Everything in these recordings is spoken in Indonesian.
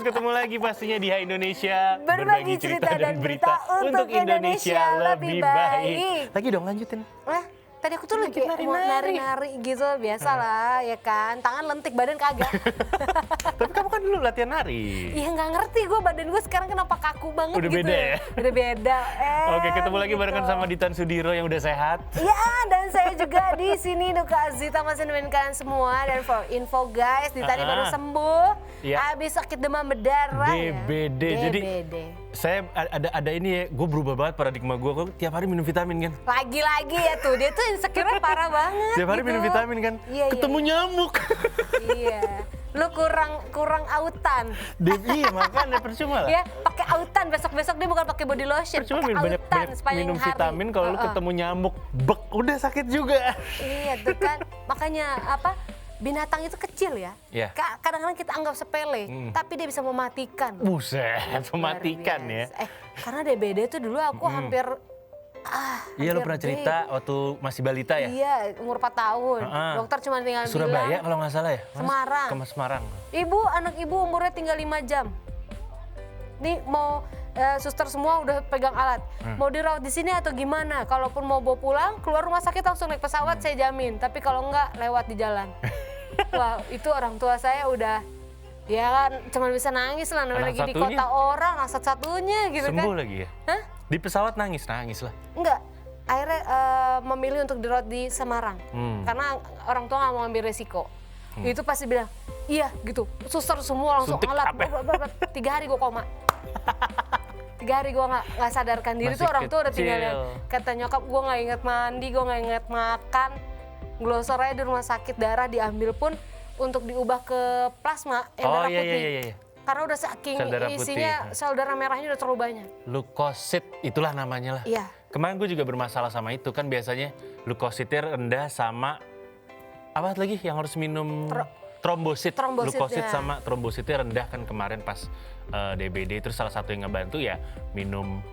Happiness ketemu lagi pastinya di Hai Indonesia. Berbagi cerita dan berita untuk Indonesia lebih baik. Lagi dong lanjutin. Tadi aku tuh lagi mau nari-nari gitu, biasalah ya kan. Tangan lentik, badan kagak. Tapi kamu kan dulu latihan nari. Iya nggak ngerti gue, badan gue sekarang kenapa kaku banget Udah gitu. beda ya? Udah beda. Oke, ketemu lagi gitu. barengan sama Ditan Sudiro yang udah sehat. Ya, dan saya juga di sini Nuka Azita masih nemenin kalian semua. Dan for info guys, Dita ini baru sembuh. Iya. Habis sakit demam berdarah DBD. ya. Jadi DBD. saya ada ini ya, gue berubah banget paradigma gue tiap hari minum vitamin kan. Lagi-lagi ya tuh, dia tuh insecure parah banget. Tiap hari gitu. minum vitamin kan. Iya, Ketemu nyamuk. Iya. Lu kurang autan. Iya makanya percuma lah. Ya, pakai autan besok-besok dia bukan pakai body lotion, Percuma pakai banyak autan sepanjang minum hari. vitamin kalau lu ketemu nyamuk, bek udah sakit juga. Iya tuh kan, makanya apa? Binatang itu kecil ya. Iya. Kadang-kadang kita anggap sepele, tapi dia bisa mematikan. Buset, mematikan ya. Karena DBD tuh dulu aku hampir Iya lu hampir pernah cerita waktu masih balita ya? Iya, umur 4 tahun. Dokter cuma tinggal Surabaya bilang, kalau nggak salah ya? Semarang. Ke Semarang. Anak ibu umurnya tinggal 5 jam. Nih mau suster semua udah pegang alat. Mau dirawat di sini atau gimana? Kalaupun mau bawa pulang, keluar rumah sakit langsung naik pesawat saya jamin. Tapi kalau enggak lewat di jalan. Wah, itu orang tua saya udah ya kan cuma bisa nangis lah namanya lagi di kota orang, satu-satunya gitu kan. Sembuh lagi ya? Hah? Di pesawat nangis lah. Enggak. Akhirnya memilih untuk dirawat di Semarang. Karena orang tua nggak mau ambil resiko. Itu pasti bilang, iya gitu. Suster semua langsung Suntik alat. apa? 3 hari gue koma. 3 hari gue nggak sadarkan diri. Masih tuh orang tua udah kecil. tinggal. Kata nyokap gue nggak inget mandi, gue nggak inget makan. Glosor aja di rumah sakit, darah diambil pun untuk diubah ke plasma yang darah putih. Iya. Karena udah saking Sel darah isinya putih. sel darah merahnya udah terlalu banyak. Leukosit, itulah namanya lah. Iya. Kemarin gue juga bermasalah sama itu kan biasanya leukositnya rendah sama apa lagi yang harus minum trombosit. Leukosit ya. sama trombositnya rendah kan kemarin pas DBD, terus salah satu yang ngebantu ya minum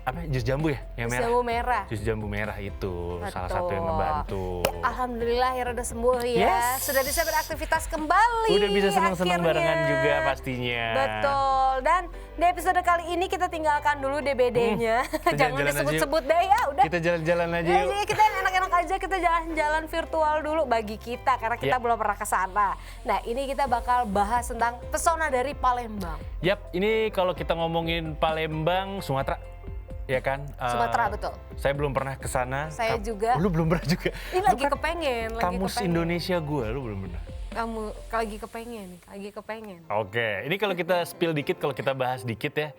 apa jus jambu ya yang merah. Jambu merah. Jus jambu merah itu salah Betul. satu yang ngebantu. Ya, alhamdulillah akhirnya udah sembuh ya. Yes. Sudah bisa beraktivitas kembali. Udah bisa senang-senang akhirnya. barengan juga pastinya. Betul. Dan di episode kali ini kita tinggalkan dulu DBD-nya. Kita Jangan jalan-jalan disebut-sebut deh ya. Udah. Kita jalan-jalan aja Ya, yuk. jadi kita yang enak-enak aja, kita jalan-jalan virtual dulu bagi kita karena kita belum pernah ke sana. Nah, ini kita bakal bahas tentang pesona dari Palembang. Yap, ini kalau kita ngomongin Palembang, Sumatera, ya kan? Sumatera, betul. Saya belum pernah ke sana. Saya juga. Lu belum pernah juga. Ini lagi kepengen, Kamus Indonesia gue, lu belum pernah. Kamu lagi kepengen. Oke, ini kalau kita spill dikit, kalau kita bahas dikit ya.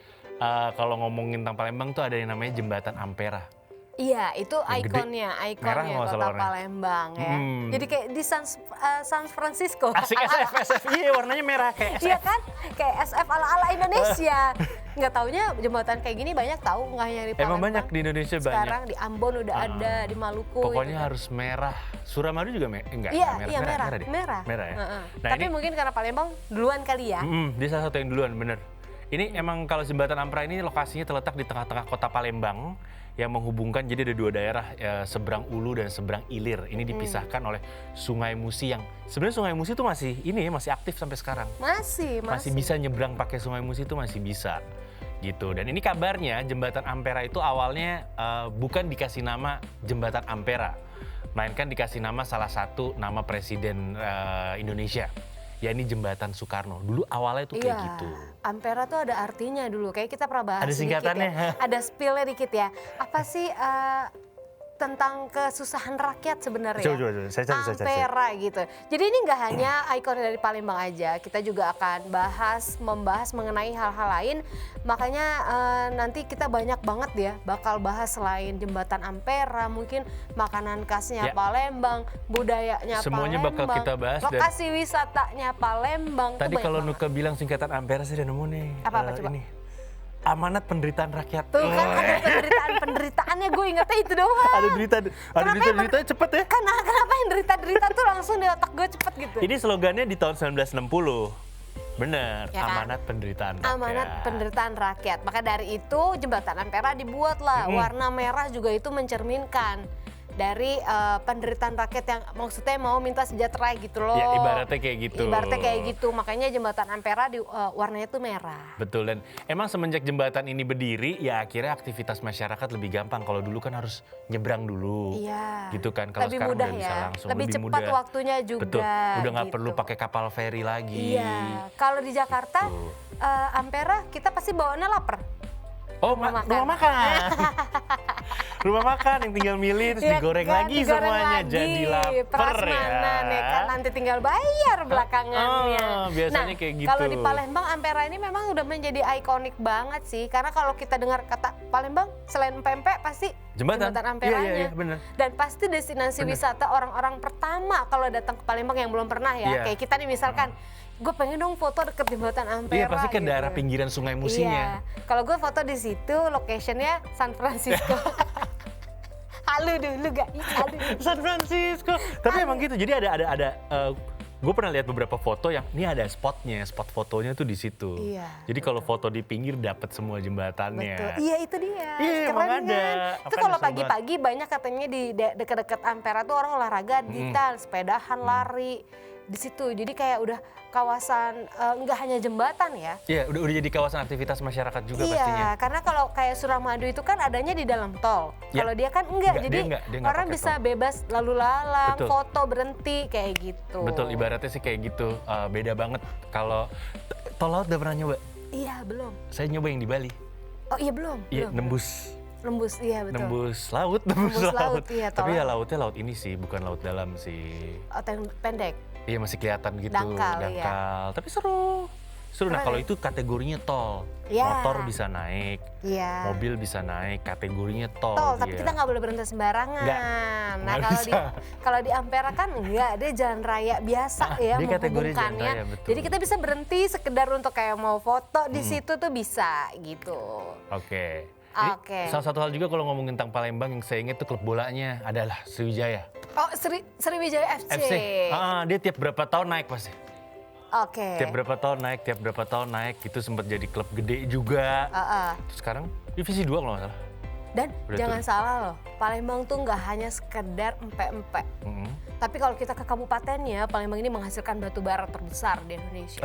Kalau ngomongin tentang Palembang tuh ada yang namanya Jembatan Ampera. Iya, itu ikonnya Merah nggak kota salah warnanya. Palembang ya. Jadi kayak di San Francisco. Asik SF, iya warnanya merah kayak SF. Iya kan? Kayak SF ala-ala Indonesia. Nggak taunya jembatan kayak gini banyak tahu, nggak hanya di Palembang. Emang banyak di Indonesia banyak. Sekarang di Ambon udah ada, di Maluku. Pokoknya gitu kan. harus merah. Suramadu juga enggak Iya, merah deh. merah. Merah ya. Nah, Tapi ini, mungkin karena Palembang duluan kali ya. dia salah satu yang duluan, bener. Ini emang kalau Jembatan Ampera ini lokasinya terletak di tengah-tengah kota Palembang yang menghubungkan, jadi ada dua daerah, seberang Ulu dan seberang Ilir. Ini dipisahkan oleh Sungai Musi yang sebenarnya Sungai Musi itu masih aktif sampai sekarang. Masih bisa nyebrang pakai Sungai Musi itu masih bisa. Gitu. Dan ini kabarnya Jembatan Ampera itu awalnya bukan dikasih nama Jembatan Ampera, melainkan dikasih nama salah satu nama presiden Indonesia. Ya ini Jembatan Soekarno. Dulu awalnya tuh kayak gitu. Ampera tuh ada artinya dulu. Kayak kita pernah bahas Ada singkatannya. dikit ya. Ada spill-nya dikit ya. Apa sih tentang kesusahan rakyat sebenarnya? Coba, saya cari. Ampera gitu. Jadi ini nggak hanya ikon dari Palembang aja. Kita juga akan membahas mengenai hal-hal lain. Makanya nanti kita banyak banget ya bakal bahas selain Jembatan Ampera, mungkin makanan khasnya Palembang, budayanya semuanya Palembang, bakal kita bahas. lokasi wisatanya Palembang. Tadi kalau Nuka bilang singkatan Ampera, saya udah nemu nih. Apa coba? Ini. Amanat Penderitaan Rakyat. Tuh kan ada penderitaannya, gue ingetnya itu doang. Ada berita cepet ya. Kenapa yang derita-derita tuh langsung di otak gue cepet gitu. Ini slogannya di tahun 1960. Bener, Ya kan? Amanat Penderitaan Rakyat. Amanat Penderitaan Rakyat. Maka dari itu Jembatan Ampera dibuat lah. Warna merah juga itu mencerminkan dari penderitaan rakyat yang maksudnya mau minta sejahtera gitu loh. Ya ibaratnya kayak gitu. Ibaratnya kayak gitu, makanya jembatan Ampera warnanya tuh merah. Betul, dan emang semenjak jembatan ini berdiri ya akhirnya aktivitas masyarakat lebih gampang. Kalau dulu kan harus nyebrang dulu. Iya. Gitu kan. Kalau Lebih sekarang mudah udah bisa ya. langsung. Lebih cepat mudah. waktunya juga. Betul. Udah nggak gitu. perlu pakai kapal feri lagi. Iya. Kalau di Jakarta Gitu. Ampera kita pasti bawaannya lapar. Oh, Rumah rumah makan. Rumah makan yang tinggal milih terus Ya digoreng kan, lagi digoreng semuanya lagi. jadi lapar Prasmanan ya. kan nanti tinggal bayar belakangannya. Biasanya kayak gitu. Kalau di Palembang Ampera ini memang udah menjadi ikonik banget sih, karena kalau kita dengar kata Palembang selain pempek pasti Jembatan. Amperanya. Iya, bener. Dan pasti destinasi wisata orang-orang pertama kalau datang ke Palembang yang belum pernah ya. Iya. Kayak kita nih misalkan, gue pengen dong foto deket jembatan Ampera. Iya, pasti ke gitu. daerah pinggiran Sungai Musinya. Iya. Kalau gue foto di situ, locationnya San Francisco. Halu dulu guys, halu. San Francisco. Tapi emang gitu. Jadi ada gue pernah lihat beberapa foto yang ini ada spotnya, spot fotonya tuh di situ. Iya, Jadi kalau foto di pinggir dapat semua jembatannya. Betul. Iya itu dia. Iya, emang Keren ada. kan? Itu Makanya kalau seru pagi-pagi banyak katanya di dekat-dekat Ampera tuh orang olahraga digital, sepedahan, lari di situ. Jadi kayak udah kawasan nggak hanya jembatan ya. Iya, udah jadi kawasan aktivitas masyarakat juga Iya, pastinya. karena kalau kayak Suramadu itu kan adanya di dalam tol. Ya. Kalau dia kan enggak, Dia jadi nggak orang pakai bisa tol. bebas lalu lalang, Betul. foto berhenti kayak gitu. Betul, ibaratnya sih kayak gitu. Beda banget. Kalau tol laut udah pernah nyoba? Iya belum. Saya nyoba yang di Bali. Oh iya belum. Iya, belum. nembus. Nembus, iya betul. Nembus laut, Nembus laut, iya, Tapi tol ya laut. lautnya laut ini sih, bukan laut dalam sih. Oh, pendek. Iya masih kelihatan gitu, Dangkal, iya. Tapi seru. Seru. Nah Keren kalau ya? itu kategorinya tol. Iya. Motor bisa naik, Iya. mobil bisa naik, kategorinya tol. Tol, tapi dia. kita nggak boleh berhenti sembarangan. Nah nggak kalau di Ampera kan enggak, dia jalan raya biasa ya dia kategori jalan menghubungkannya. raya, betul. Jadi kita bisa berhenti sekedar untuk kayak mau foto di situ tuh bisa gitu. Oke. Ini Oke. salah satu hal juga kalau ngomongin tentang Palembang yang saya ingat tuh klub bolanya adalah Sriwijaya. Oh Sriwijaya FC. Dia tiap berapa tahun naik pasti. Oke. Tiap berapa tahun naik, itu sempat jadi klub gede juga. Terus sekarang divisi 2 kalau nggak salah. Dan Udah jangan turun. salah loh, Palembang tuh nggak hanya sekedar empek-empek. Mm-mm. Tapi kalau kita ke kabupatennya, Palembang ini menghasilkan batu bara terbesar di Indonesia.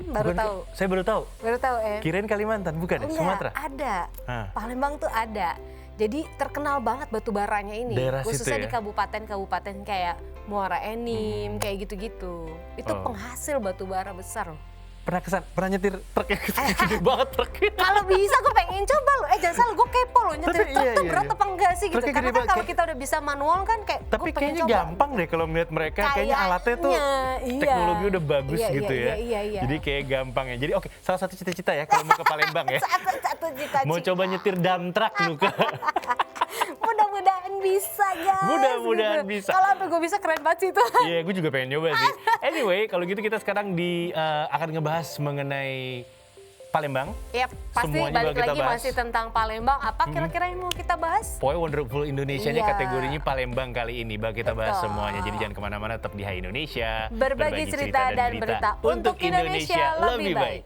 Baru Bukan, tahu. Saya baru tahu. Baru tahu ya? Kirain Kalimantan, bukan ya? Enggak, Sumatera? ada. Ah. Palembang tuh ada. Jadi terkenal banget batu baranya ini. Daerah situ Khususnya ya? di kabupaten-kabupaten kayak Muara Enim, kayak gitu-gitu. Itu Oh. penghasil batu bara besar loh. Pernah nyetir truk yang gede banget truknya. Kalau bisa gue pengen coba loh. Jangan salah, gue kepo loh nyetir Tapi truk iya, tuh iya, berat iya. apa enggak sih gitu. Truknya Karena gede kan banget, kalau kayak- kita udah bisa manual kan kayak Tapi gue pengen kayaknya coba. gampang deh kalau melihat mereka. Kayaknya alatnya tuh Kayaknya, teknologi udah bagus Iya, gitu iya, ya. iya. Jadi kayak gampang ya. Jadi oke, salah satu cita-cita ya kalau mau ke Palembang ya. Satu cita-cita. Mau coba nyetir dump truck Nuka. Mudah-mudahan bisa guys. Mudah-mudahan gitu. bisa. Kalau sampai gue bisa keren banget sih itu. Iya, gue juga pengen nyoba sih. Anyway, kalau gitu kita sekarang akan ngebahas mengenai Palembang. Ya pasti Semuanya balik bakal kita lagi bahas. masih tentang Palembang. Apa kira-kira yang mau kita bahas? Pokoknya Wonderful Indonesia ini Iya. kategorinya Palembang kali ini. Bakal kita bahas Betul. semuanya. Jadi jangan kemana-mana, tetap di Hai Indonesia. Berbagi cerita dan berita untuk Indonesia lebih baik.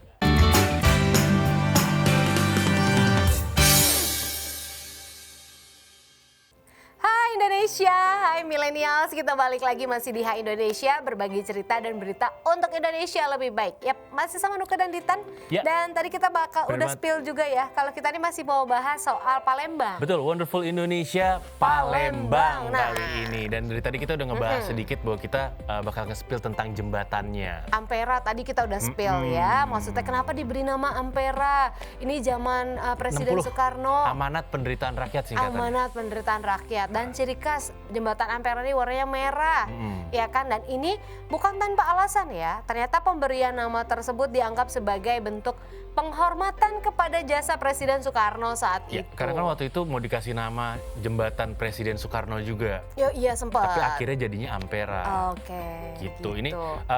Hai Indonesia, hai millennials, kita balik lagi masih di Hai Indonesia, berbagi cerita dan berita untuk Indonesia lebih baik. Yap, masih sama Nuka dan Ditan. Ya. Dan tadi kita bakal Bener udah banget. spill juga ya, kalau kita ini masih mau bahas soal Palembang. Betul, Wonderful Indonesia Palembang Nah. kali ini. Dan dari tadi kita udah ngebahas sedikit bahwa kita bakal nge-spill tentang jembatannya. Ampera tadi kita udah spill ya, maksudnya kenapa diberi nama Ampera? Ini zaman Presiden 60, Soekarno. Amanat penderitaan rakyat singkatannya. Amanat penderitaan rakyat, dan ciri khas jembatan Ampera ini warnanya merah, ya kan? Dan ini bukan tanpa alasan ya. Ternyata pemberian nama tersebut dianggap sebagai bentuk penghormatan kepada jasa Presiden Soekarno saat Ya, itu. karena kan waktu itu mau dikasih nama jembatan Presiden Soekarno juga. Iya sempat. Tapi akhirnya jadinya Ampera. Oke. Gitu. Ini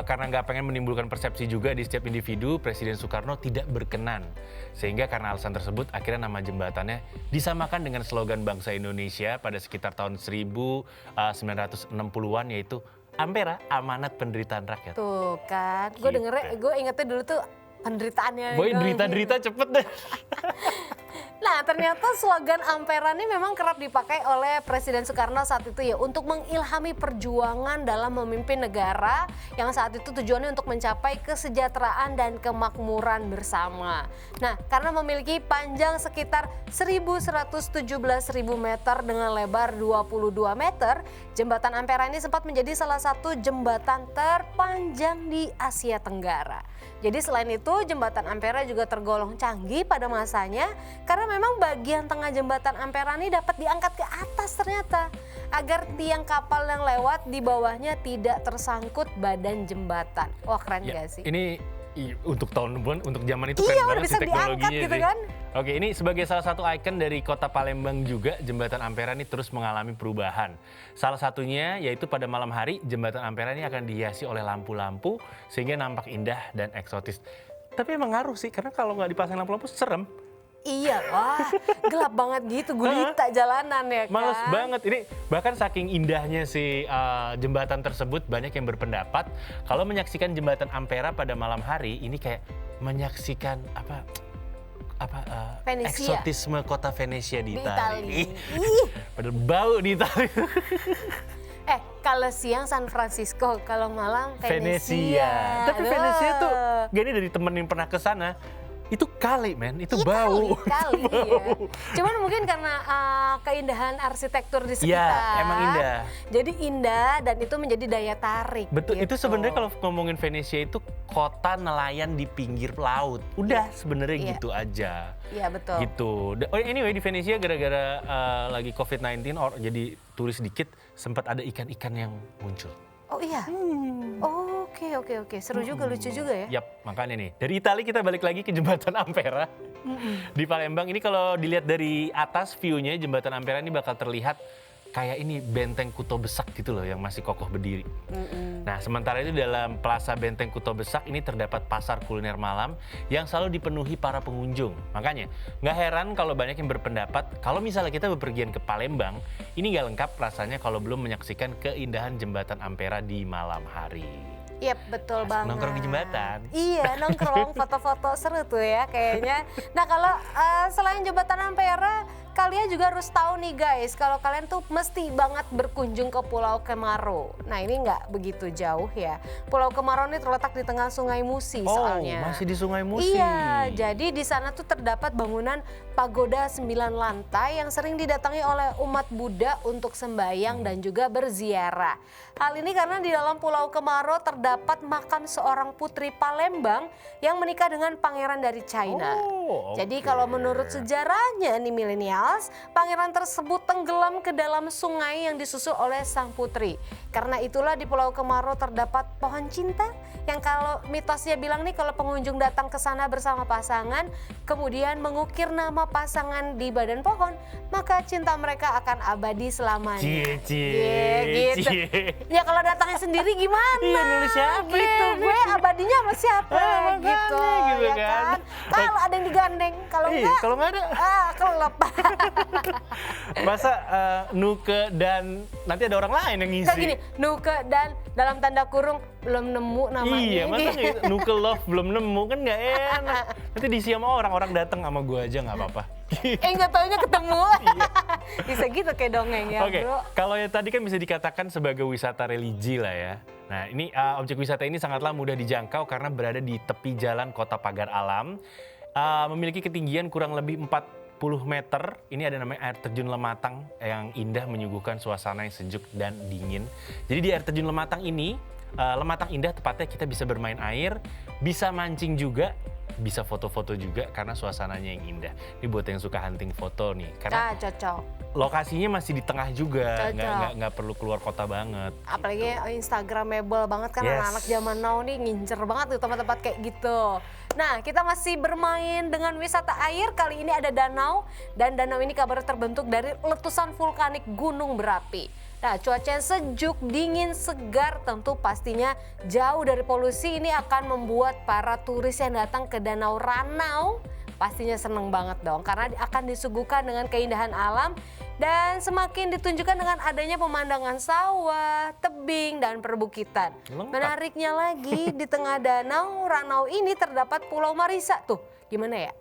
karena nggak pengen menimbulkan persepsi juga di setiap individu, Presiden Soekarno tidak berkenan. Sehingga karena alasan tersebut, akhirnya nama jembatannya disamakan dengan slogan bangsa Indonesia pada sekitar tahun 1960-an, yaitu Ampera, amanat penderitaan rakyat. Tuh kan, gue Gitu. ingetnya dulu tuh penderitaannya. Boy, doang. derita-derita cepet deh. Nah, ternyata slogan Ampera ini memang kerap dipakai oleh Presiden Soekarno saat itu ya untuk mengilhami perjuangan dalam memimpin negara yang saat itu tujuannya untuk mencapai kesejahteraan dan kemakmuran bersama. Nah, karena memiliki panjang sekitar 1.117.000 meter dengan lebar 22 meter, jembatan Ampera ini sempat menjadi salah satu jembatan terpanjang di Asia Tenggara. Jadi selain itu jembatan Ampera juga tergolong canggih pada masanya karena memang bagian tengah jembatan Ampera ini dapat diangkat ke atas ternyata agar tiang kapal yang lewat di bawahnya tidak tersangkut badan jembatan. Wah keren Ya, gak sih? ini untuk untuk zaman itu Iya, keren udah banget bisa sih teknologinya diangkat gitu sih. kan. Oke, ini sebagai salah satu ikon dari kota Palembang juga, jembatan Ampera ini terus mengalami perubahan. Salah satunya yaitu pada malam hari, jembatan Ampera ini akan dihiasi oleh lampu-lampu sehingga nampak indah dan eksotis. Tapi emang ngaruh sih, karena kalau nggak dipasang lampu-lampu serem. Iya, wah gelap banget gitu, gulita jalanan ya kan. Males banget. Ini bahkan saking indahnya si jembatan tersebut, banyak yang berpendapat kalau menyaksikan jembatan Ampera pada malam hari ini kayak menyaksikan Venesia. eksotisme kota Venesia di Di Itali. Itali. Ih. Padahal bau di Itali. Kalau siang San Francisco, kalau malam Venesia. Tapi Venesia tuh, gini dari temen yang pernah ke sana, itu kali men, itu bau. Kali ya. Cuman mungkin karena keindahan arsitektur di sekitar. Iya, emang indah. Jadi indah dan itu menjadi daya tarik. Betul, gitu. itu sebenarnya kalau ngomongin Venesia itu kota nelayan di pinggir laut. Udah sebenarnya Iya. gitu aja. Iya betul. Gitu. Oh anyway, di Venesia gara-gara lagi COVID-19 jadi turis dikit, sempat ada ikan-ikan yang muncul. Oh iya. Oke. Seru juga, lucu juga ya. Yap, makanya nih. Dari Italia kita balik lagi ke jembatan Ampera. Di Palembang ini kalau dilihat dari atas view-nya jembatan Ampera ini bakal terlihat kayak ini benteng Kuto Besak gitu loh yang masih kokoh berdiri. Nah sementara itu dalam Plaza Benteng Kuto Besak ini terdapat pasar kuliner malam yang selalu dipenuhi para pengunjung. Makanya nggak heran kalau banyak yang berpendapat kalau misalnya kita bepergian ke Palembang, ini nggak lengkap rasanya kalau belum menyaksikan keindahan jembatan Ampera di malam hari. Iya betul Asik banget. nongkrong di jembatan. Iya nongkrong, foto-foto seru tuh ya kayaknya. Nah kalau selain jembatan Ampera, kalian juga harus tahu nih guys, kalau kalian tuh mesti banget berkunjung ke Pulau Kemaro. Nah ini nggak begitu jauh ya. Pulau Kemaro ini terletak di tengah Sungai Musi soalnya. Oh, masih di Sungai Musi. Iya, jadi di sana tuh terdapat bangunan pagoda 9 lantai yang sering didatangi oleh umat Buddha untuk sembahyang dan juga berziarah. Hal ini karena di dalam Pulau Kemaro terdapat makam seorang putri Palembang yang menikah dengan pangeran dari China. Oh, Jadi oke. kalau menurut sejarahnya nih milenials, pangeran tersebut tenggelam ke dalam sungai yang disusul oleh sang putri. Karena itulah di Pulau Kemaro terdapat pohon cinta yang kalau mitosnya bilang nih kalau pengunjung datang ke sana bersama pasangan, kemudian mengukir nama pasangan di badan pohon, maka cinta mereka akan abadi selamanya. Gitu. Ya kalau datangnya sendiri gimana? Iya, nulis siapa Gitu, ya? gue abadinya sama siapa? Makanya Gitu, gitu ya kan. kan? Kalau ada yang digandeng, kalau Iya, enggak, kalau nggak ada. kelep. Masa Nuke dan nanti ada orang lain yang ngisi. Kayak gini, Nuke dan dalam tanda kurung belum nemu namanya. Iya, masa gitu. nggak Nuke Love belum nemu kan nggak enak. Nanti diisi sama orang datang sama gue aja nggak apa-apa. Nggak taunya ketemu. Bisa gitu kayak dongeng ya Oke, bro. kalau yang tadi kan bisa dikatakan sebagai wisata religi lah ya. Nah ini objek wisata ini sangatlah mudah dijangkau karena berada di tepi jalan Kota Pagar Alam. Memiliki ketinggian kurang lebih 40 meter. Ini ada namanya air terjun Lematang yang indah menyuguhkan suasana yang sejuk dan dingin. Jadi di air terjun Lematang ini, Lematang indah tepatnya kita bisa bermain air, bisa mancing juga, bisa foto-foto juga karena suasananya yang indah. Ini buat yang suka hunting foto nih, karena Cocok. lokasinya masih di tengah juga, Cocok. nggak perlu keluar kota banget. Apalagi Instagramable banget kan Yes. anak-anak zaman now nih ngincer banget tuh tempat-tempat kayak gitu. Nah kita masih bermain dengan wisata air, kali ini ada danau. Dan danau ini kabarnya terbentuk dari letusan vulkanik gunung berapi. Nah cuaca yang sejuk, dingin, segar tentu pastinya jauh dari polusi ini akan membuat para turis yang datang ke Danau Ranau pastinya seneng banget dong. Karena akan disuguhkan dengan keindahan alam dan semakin ditunjukkan dengan adanya pemandangan sawah, tebing, dan perbukitan. Lengkap. Menariknya lagi di tengah Danau Ranau ini terdapat Pulau Marisa tuh. Gimana ya?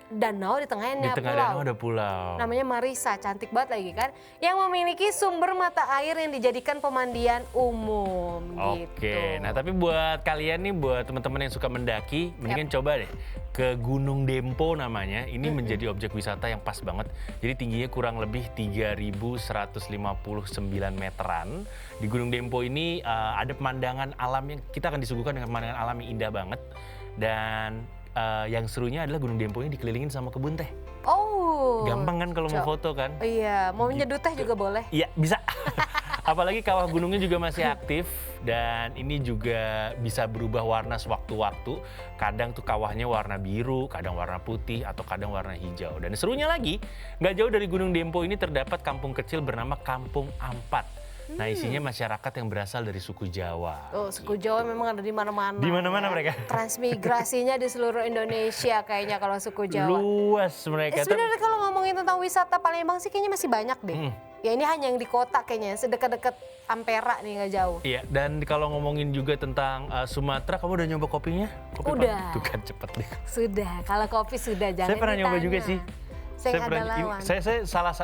danau, di tengahnya Di tengah pulau. danau ada pulau. Namanya Marisa, cantik banget lagi kan. Yang memiliki sumber mata air yang dijadikan pemandian umum gitu. Oke, nah tapi buat kalian nih, buat teman-teman yang suka mendaki, mendingan coba deh ke Gunung Dempo namanya. Ini menjadi objek wisata yang pas banget. Jadi tingginya kurang lebih 3.159 meteran. Di Gunung Dempo ini ada pemandangan alam yang kita akan disuguhkan dengan pemandangan alam yang indah banget. Dan yang serunya adalah Gunung Dempo ini dikelilingin sama kebun teh. Oh. Gampang kan kalau mau foto kan? Iya, mau nyeduh teh juga boleh. Iya, bisa. Apalagi kawah gunungnya juga masih aktif dan ini juga bisa berubah warna sewaktu-waktu. Kadang tuh kawahnya warna biru, kadang warna putih, atau kadang warna hijau. Dan serunya lagi, nggak jauh dari Gunung Dempo ini terdapat kampung kecil bernama Kampung Ampat. Nah, isinya masyarakat yang berasal dari suku Jawa. Oh, suku Jawa memang ada di mana-mana. Di mana-mana ya. mereka. Transmigrasinya di seluruh Indonesia kayaknya kalau suku Jawa. Luas mereka. Sebenarnya kalau ngomongin tentang wisata Palembang sih kayaknya masih banyak deh. Ya ini hanya yang di kota kayaknya, sedekat-dekat Ampera nih nggak jauh. Iya, dan kalau ngomongin juga tentang Sumatera, kamu udah nyoba kopinya? Udah. Tuh kan cepet deh. Sudah, kalau kopi sudah jangan Saya pernah nyoba ditanya. juga sih. Saya nggak ada lawan.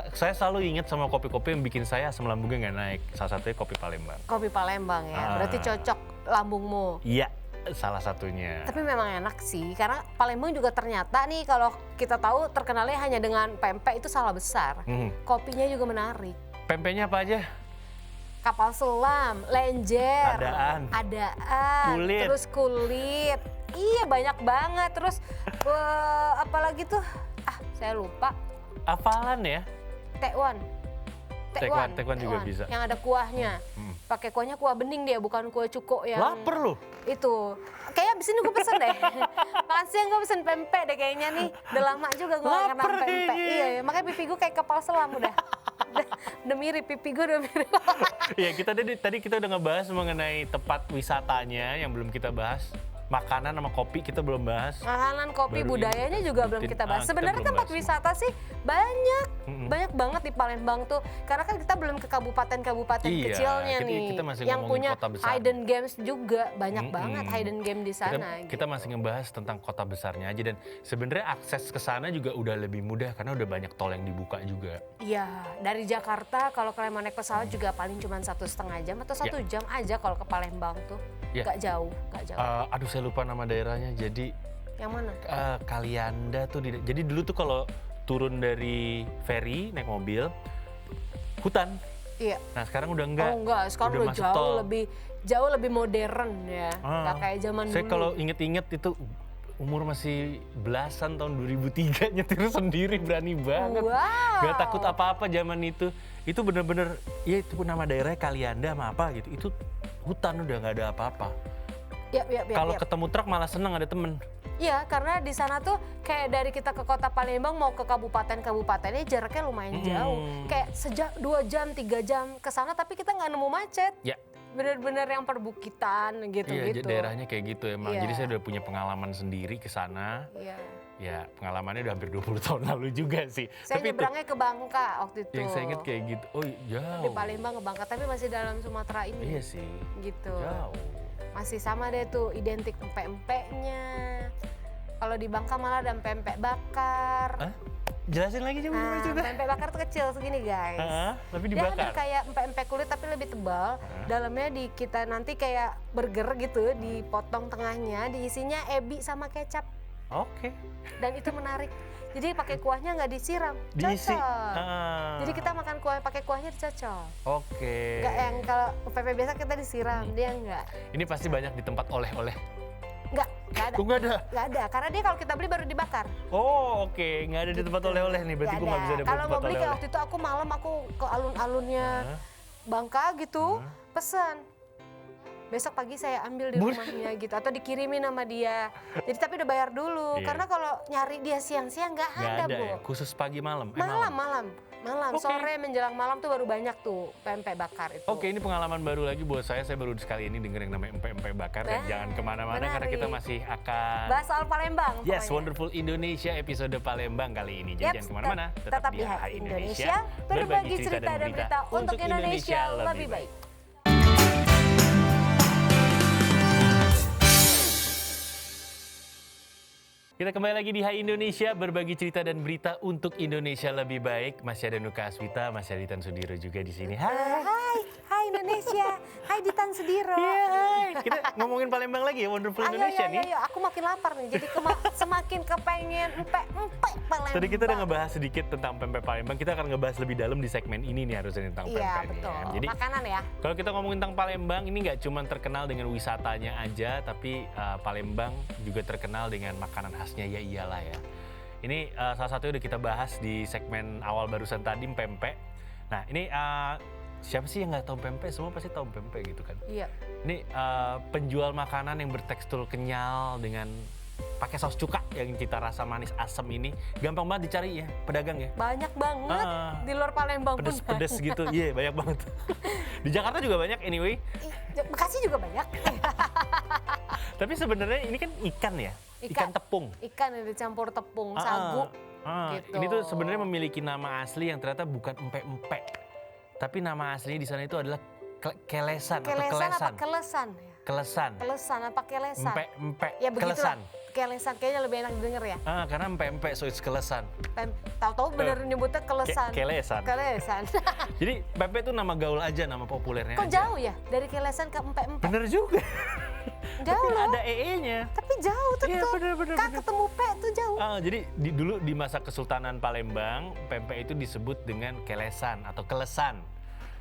Saya selalu ingat sama kopi-kopi yang bikin saya asam lambungnya nggak naik. Salah satunya kopi Palembang. Kopi Palembang ya, berarti cocok lambungmu. Iya, salah satunya. Tapi memang enak sih, karena Palembang juga ternyata nih kalau kita tahu terkenalnya hanya dengan pempek itu salah besar. Kopinya juga menarik. Pempeknya apa aja? Kapal selam, lenjer, Adaan. Kulit. terus kulit. Iya banyak banget. Terus apalagi tuh? Saya lupa. Hafalan ya? Tekwan. Tekwan juga bisa. Yang ada kuahnya. Pakai kuahnya kuah bening dia, bukan kuah cuko yang Laper loh. itu. Kayak abis ini gue pesen deh. Makan siang gue pesen pempek deh kayaknya nih. Udah lama juga gue gak kenal Laper pempek. kayaknya. Iya, makanya pipi gue kayak kapal selam udah. Udah mirip, pipi gue udah mirip. Ya tadi kita udah ngebahas mengenai tempat wisatanya yang belum kita bahas. Makanan sama kopi kita belum bahas. Makanan, kopi, Baru budayanya ini. juga belum kita bahas. Kita Sebenarnya belum tempat bahas wisata sih banyak banget di Palembang tuh. Karena kan kita belum ke kabupaten-kabupaten Iya, kecilnya nih. kita masih yang ngomongin punya kota besar. hidden games juga banyak banget hidden game di sana. Kita masih ngebahas tentang kota besarnya aja dan sebenarnya akses ke sana juga udah lebih mudah karena udah banyak tol yang dibuka juga. Iya, dari Jakarta kalau kalian mau naik pesawat juga paling cuma 1,5 jam atau 1 jam aja kalau ke Palembang tuh. Ya. Gak jauh. Aduh saya lupa nama daerahnya. Jadi Yang mana? Kalianda tuh. Jadi dulu tuh kalau turun dari ferry naik mobil hutan. Iya. Nah sekarang udah enggak. Oh enggak, sekarang udah masuk tol. jauh lebih modern ya. Gak kayak zaman Saya dulu. kalau inget-inget itu umur masih belasan tahun 2003 nyetir sendiri berani banget. Wow. Gak takut apa-apa zaman itu. Itu bener-bener ya itu pun nama daerahnya Kalianda sama apa gitu. Itu hutan udah nggak ada apa-apa. Yap. Kalau ketemu truk malah seneng ada temen. Iya, karena di sana tuh kayak dari kita ke kota Palembang mau ke kabupaten-kabupatennya jaraknya lumayan jauh. Kayak 2 jam, 3 jam ke sana tapi kita nggak nemu macet. Ya. Bener-bener yang perbukitan gitu-gitu. Iya, daerahnya kayak gitu emang. Iya. Jadi saya udah punya pengalaman sendiri ke sana. Iya. Ya, pengalamannya udah hampir 20 tahun lalu juga sih. Saya Tapi nyebrangnya ke Bangka waktu itu. yang saya inget kayak gitu. Oh, jauh. Di Palembang ke Bangka, tapi masih dalam Sumatera ini. Iya sih. Gitu. Jauh. Masih sama deh tuh, identik empek-empeknya. Kalau di Bangka malah ada empek bakar. Hah? Jelasin lagi Nah, juga. empek bakar tuh kecil segini guys. Tapi Dia ada dibakar. kayak empek-empek kulit tapi lebih tebal. Dalamnya kita nanti kayak burger gitu, dipotong tengahnya, diisinya ebi sama kecap. Oke. Dan itu menarik. Jadi pakai kuahnya nggak disiram, Diisi. cocok. Jadi kita makan kuah pakai kuahnya cocok. Oke. Nggak yang kalau pempek biasa kita disiram, dia nggak. Ini pasti banyak di tempat oleh-oleh. Nggak ada. Kok nggak ada? Nggak ada, karena dia kalau kita beli baru dibakar. Oh, oke. Nggak ada di tempat oleh-oleh nih. Berarti gue nggak bisa dapat Kalau tempat mau beli kayak oleh-oleh. waktu itu aku malam aku ke alun-alunnya Bangka gitu, pesen. Besok pagi saya ambil di rumahnya gitu atau dikirimin sama dia. Jadi tapi udah bayar dulu. Iya. Karena kalau nyari dia siang-siang nggak Nggak ada, ada Bu. ya? Khusus pagi malam? Malam. Oke. Sore menjelang malam tuh baru banyak tuh pempek bakar itu. Oke, ini pengalaman baru lagi buat saya. Saya baru sekali ini denger yang namanya empek-empek bakar. Dan Nah, jangan kemana-mana karena menarik. kita masih akan... Bahas soal Palembang. Yes, pokoknya. Wonderful Indonesia episode Palembang kali ini. Jadi Yap, jangan kemana-mana. tetap di Hai Indonesia, berbagi cerita dan berita untuk Indonesia lebih baik. Kita kembali lagi di Hai Indonesia, berbagi cerita dan berita untuk Indonesia lebih baik. Masih ada Nuka Aswita, masih ada Ditan Sudiro juga di sini. Hai Indonesia, hai Ditan Sudiro. Iya, hai. Kita ngomongin Palembang lagi ya, Wonderful Indonesia nih. Ayo, aku makin lapar nih, jadi semakin kepengen empek Palembang. Tadi kita udah ngebahas sedikit tentang pempek Palembang, kita akan ngebahas lebih dalam di segmen ini nih harusnya tentang Iya, pempek nih. betul. Jadi Makanan ya. kalau kita ngomongin tentang Palembang, ini nggak cuma terkenal dengan wisatanya aja, tapi Palembang juga terkenal dengan makanan khasnya, ya iyalah ya. Ini salah satunya udah kita bahas di segmen awal barusan tadi, pempek. Nah ini siapa sih yang nggak tahu pempek? Semua pasti tahu pempek gitu kan. Iya. Ini penjual makanan yang bertekstur kenyal dengan pakai saus cuka yang cita rasa manis asam ini gampang banget dicari ya, pedagang ya. Banyak banget di luar Palembang pun Pedes-pedes banyak. gitu, iya banyak banget. Di Jakarta juga banyak anyway. Bekasi juga banyak. Tapi sebenarnya ini kan ikan ya, ikan tepung. Ikan yang dicampur tepung, sagu. Gitu. Ini tuh sebenarnya memiliki nama asli yang ternyata bukan empek-empek, tapi nama aslinya di sana itu adalah kelesan atau Kelesan kelesan. apa kelesan? Kelesan. Kelesan apa kelesan? Empek-empek. Ya begitulah. Kelesan. Kelesan kayaknya lebih enak didengar ya. Karena empek-empek so it's kelesan. Tahu-tahu bener nyebutnya kelesan. Kelesan. Kelesan. Jadi pempek itu nama gaul aja, nama populernya Kok aja. jauh ya dari kelesan ke empek-empek? Bener juga. Jauh Tapi loh. ada EE-nya. Tapi jauh tuh. Iya, tuh. bener. K ketemu P tuh jauh. Jadi dulu di masa Kesultanan Palembang, pempek itu disebut dengan kelesan atau kelesan.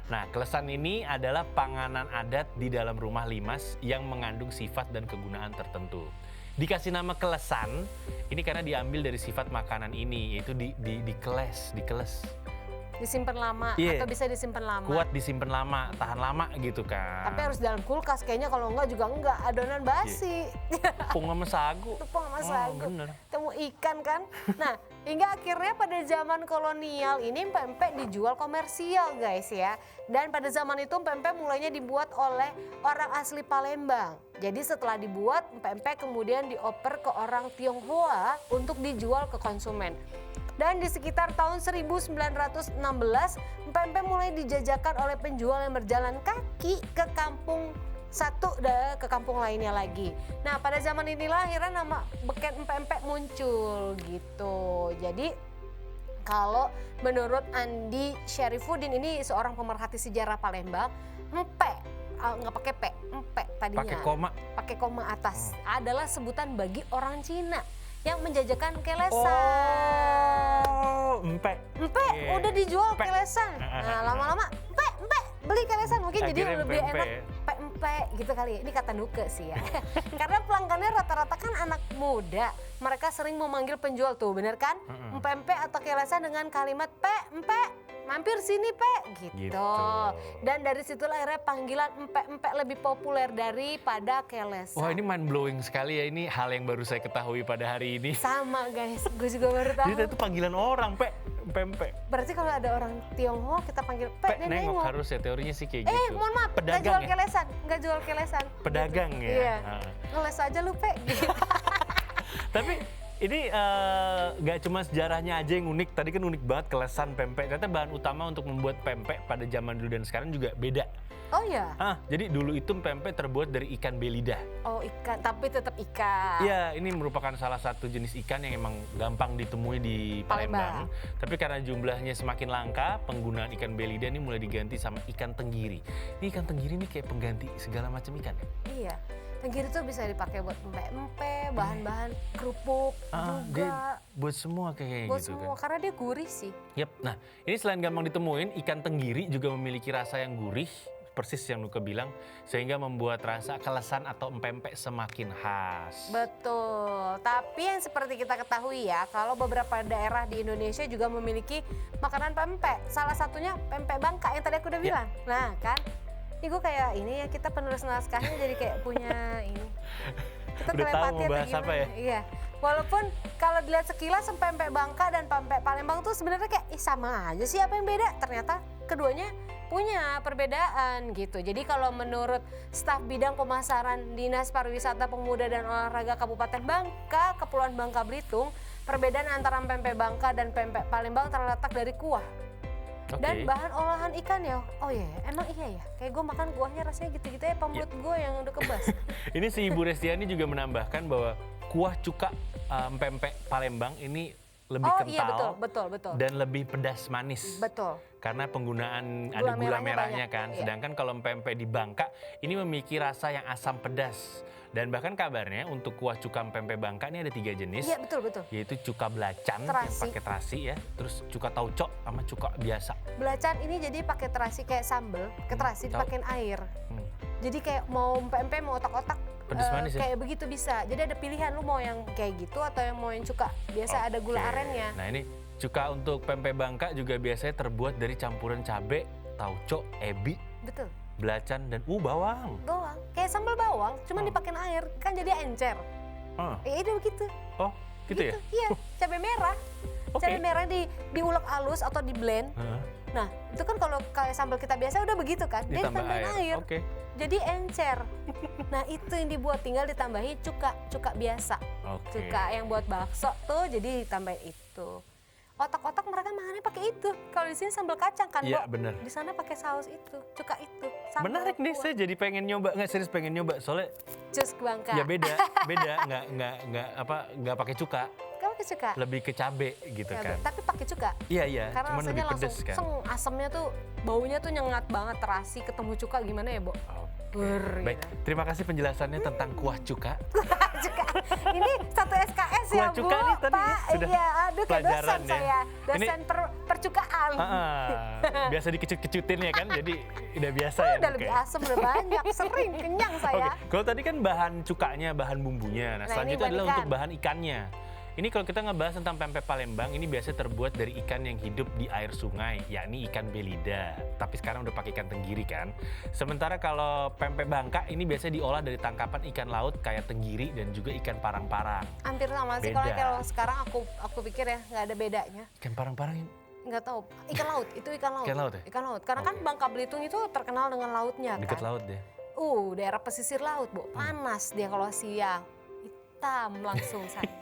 Nah, kelesan ini adalah panganan adat di dalam rumah limas yang mengandung sifat dan kegunaan tertentu. Dikasih nama kelesan, ini karena diambil dari sifat makanan ini, yaitu dikeles. Disimpan lama Iya. atau bisa disimpan lama. Kuat disimpan lama, tahan lama gitu kan. Tapi harus dalam kulkas kayaknya, kalau enggak juga enggak, adonan basi. Tepung sama sagu. Tepung sama sagu. Bener. Temu ikan kan. Nah, hingga akhirnya pada zaman kolonial ini pempek dijual komersial guys ya. Dan pada zaman itu pempek mulainya dibuat oleh orang asli Palembang. Jadi setelah dibuat, pempek kemudian dioper ke orang Tionghoa untuk dijual ke konsumen. Dan di sekitar tahun 1916, pempek mulai dijajakan oleh penjual yang berjalan kaki ke kampung satu dan ke kampung lainnya lagi. Nah, pada zaman inilah akhirnya nama beken empek-empek muncul gitu. Jadi kalau menurut Andi Syarifuddin, ini seorang pemerhati sejarah Palembang, empek nggak pakai P, empek tadinya. Pakai koma atas. Adalah sebutan bagi orang Cina yang menjajakan kelesan. Oh, empek. Empek, Yeah. udah dijual Empek. kelesan. Nah, lama-lama empek, beli kelesan. Mungkin jadi Akhirnya lebih empek-empek. enak empek gitu kali ya. Ini kata Nuke sih ya. Karena pelanggannya rata-rata kan anak muda. Mereka sering memanggil penjual tuh, bener kan? Empek-empek atau kelesan dengan kalimat empek, mampir sini gitu. Dan dari situlah akhirnya panggilan empek-empek lebih populer daripada kelesan. Wah, ini mind blowing sekali ya, ini hal yang baru saya ketahui pada hari ini. Sama guys, gue juga baru tahu. Jadi itu panggilan orang, empek. Berarti kalau ada orang Tionghoa kita panggil Nengok nengok. harus ya, teorinya sih kayak gitu. Mohon maaf, nggak Pedagang jual ya? kelesan, nggak jual kelesan. Pedagang Gitu. ya? Iya, Ah. ngeles aja lu Pe. Gitu. Tapi ini nggak cuma sejarahnya aja yang unik. Tadi kan unik banget kelesan pempek. Ternyata bahan utama untuk membuat pempek pada zaman dulu dan sekarang juga beda. Oh ya? Jadi dulu itu pempek terbuat dari ikan belida. Oh ikan, tapi tetap ikan. Iya, ini merupakan salah satu jenis ikan yang emang gampang ditemui di Palembang. Tapi karena jumlahnya semakin langka, penggunaan ikan belida ini mulai diganti sama ikan tenggiri. Ini ikan tenggiri ini kayak pengganti segala macam ikan ya? Iya. Tenggiri tuh bisa dipakai buat empek-empek, bahan-bahan kerupuk Dia juga. buat semua kayak Buat gitu semua, kan. karena dia gurih sih. Yep. Nah, ini selain gampang ditemuin, ikan tenggiri juga memiliki rasa yang gurih, persis yang Nuka bilang, sehingga membuat rasa kelesan atau empek-empek semakin khas. Betul, tapi yang seperti kita ketahui ya, kalau beberapa daerah di Indonesia juga memiliki makanan pempek. Salah satunya pempek Bangka yang tadi aku udah bilang. Nah kan, ini gue kayak ini ya, kita penulis naskahnya jadi kayak punya ini. Kita Udah tahu telepati mau atau bahas apa ya? Iya, walaupun kalau dilihat sekilas pempek Bangka dan pempek Palembang tuh sebenarnya kayak sama aja sih, apa yang beda? Ternyata keduanya punya perbedaan gitu. Jadi kalau menurut staf bidang pemasaran Dinas Pariwisata Pemuda dan Olahraga Kabupaten Bangka, Kepulauan Bangka Belitung, perbedaan antara pempek Bangka dan pempek Palembang terletak dari kuah dan bahan olahan ikan ya. Oh iya, emang iya ya. Kayak gue makan kuahnya rasanya gitu-gitu ya, pembuat gue yang udah kebas. Ini si Ibu Restiani juga menambahkan bahwa kuah cuka pempek Palembang ini lebih Oh kental iya betul. dan lebih pedas manis. Betul. Karena penggunaan Gula ada gula merahnya merahnya banyak, kan. iya. Sedangkan kalau pempek di Bangka ini memiliki rasa yang asam pedas. Dan bahkan kabarnya untuk kuah cuka pempek Bangka ini ada 3 jenis. Iya betul. Yaitu cuka belacan yang Terasi. pakai terasi ya. Terus cuka tauco sama cuka biasa. Belacan ini jadi pakai terasi kayak sambel, pakai terasi tahu. dipakein air. Hmm. Jadi kayak mau pempek mau otak-otak Pedes manis ya? kayak begitu bisa. Jadi ada pilihan lu mau yang kayak gitu atau yang mau yang cuka. Biasa ada gula Oke. arennya. Nah ini cuka untuk pempek Bangka juga biasanya terbuat dari campuran cabai, tauco, ebi, Betul. belacan, dan bawang. Bawang, kayak sambal bawang, cuman Oh. dipakein air, kan jadi encer. Ah, Itu begitu. oh gitu ya? Iya, cabai merah. Oke. Cabai merah diulek halus atau di blend. Hah, Nah, itu kan kalau kayak sambal kita biasa udah begitu kan. Dia ditambah ditambahin air. Oke. Jadi encer. Nah, itu yang dibuat tinggal ditambahi cuka biasa. Oke. Cuka yang buat bakso tuh jadi ditambahin itu. Otak-otak mereka makannya pakai itu. Kalau di sini sambal kacang kan, Iya, Bo? bener. Di sana pakai saus itu, cuka itu. Sambal Menarik nih, kuah. saya jadi pengen nyoba. Nggak, serius pengen nyoba. Soalnya Cus ke Bangka. ya beda, nggak pakai cuka. Kamu pakai cuka? Lebih ke cabe gitu Ya, kan. tapi pakai cuka. Iya, Karena cuman lebih rasanya pedes langsung kan. asamnya tuh baunya tuh nyengat banget, terasi ketemu cuka gimana ya, Bo? Oke. Ber, Baik, gitu. terima kasih penjelasannya tentang kuah cuka. Cuka. Ini satu SKS ya, Kuah Bu, cuka nih tadi Pak. sudah Iya, aduh kayak pelajaran dosen ya. saya. Ini- Dosen percukaan. Biasa dikecut-kecutin ya kan, jadi udah biasa ya. Udah lebih asam, udah banyak, sering, kenyang Oke, saya. kalau tadi kan bahan cukanya, bahan bumbunya. Nah, Nah, selanjutnya ini bahan adalah ikan. untuk bahan ikannya. Ini kalau kita ngebahas tentang pempek Palembang, ini biasanya terbuat dari ikan yang hidup di air sungai, yakni ikan belida. Tapi sekarang udah pakai ikan tenggiri kan. Sementara kalau pempek Bangka ini biasanya diolah dari tangkapan ikan laut kayak tenggiri dan juga ikan parang-parang. Hampir sama sih Beda. kalau sekarang aku pikir ya nggak ada bedanya. Ikan parang-parang ini Nggak tahu, ikan laut, itu ikan laut. Ikan laut ya? Ikan laut, karena kan Bangka Belitung itu terkenal dengan lautnya dekat kan. laut deh. Daerah pesisir laut, Bu. Panas dia kalau siang. Hitam langsung saya.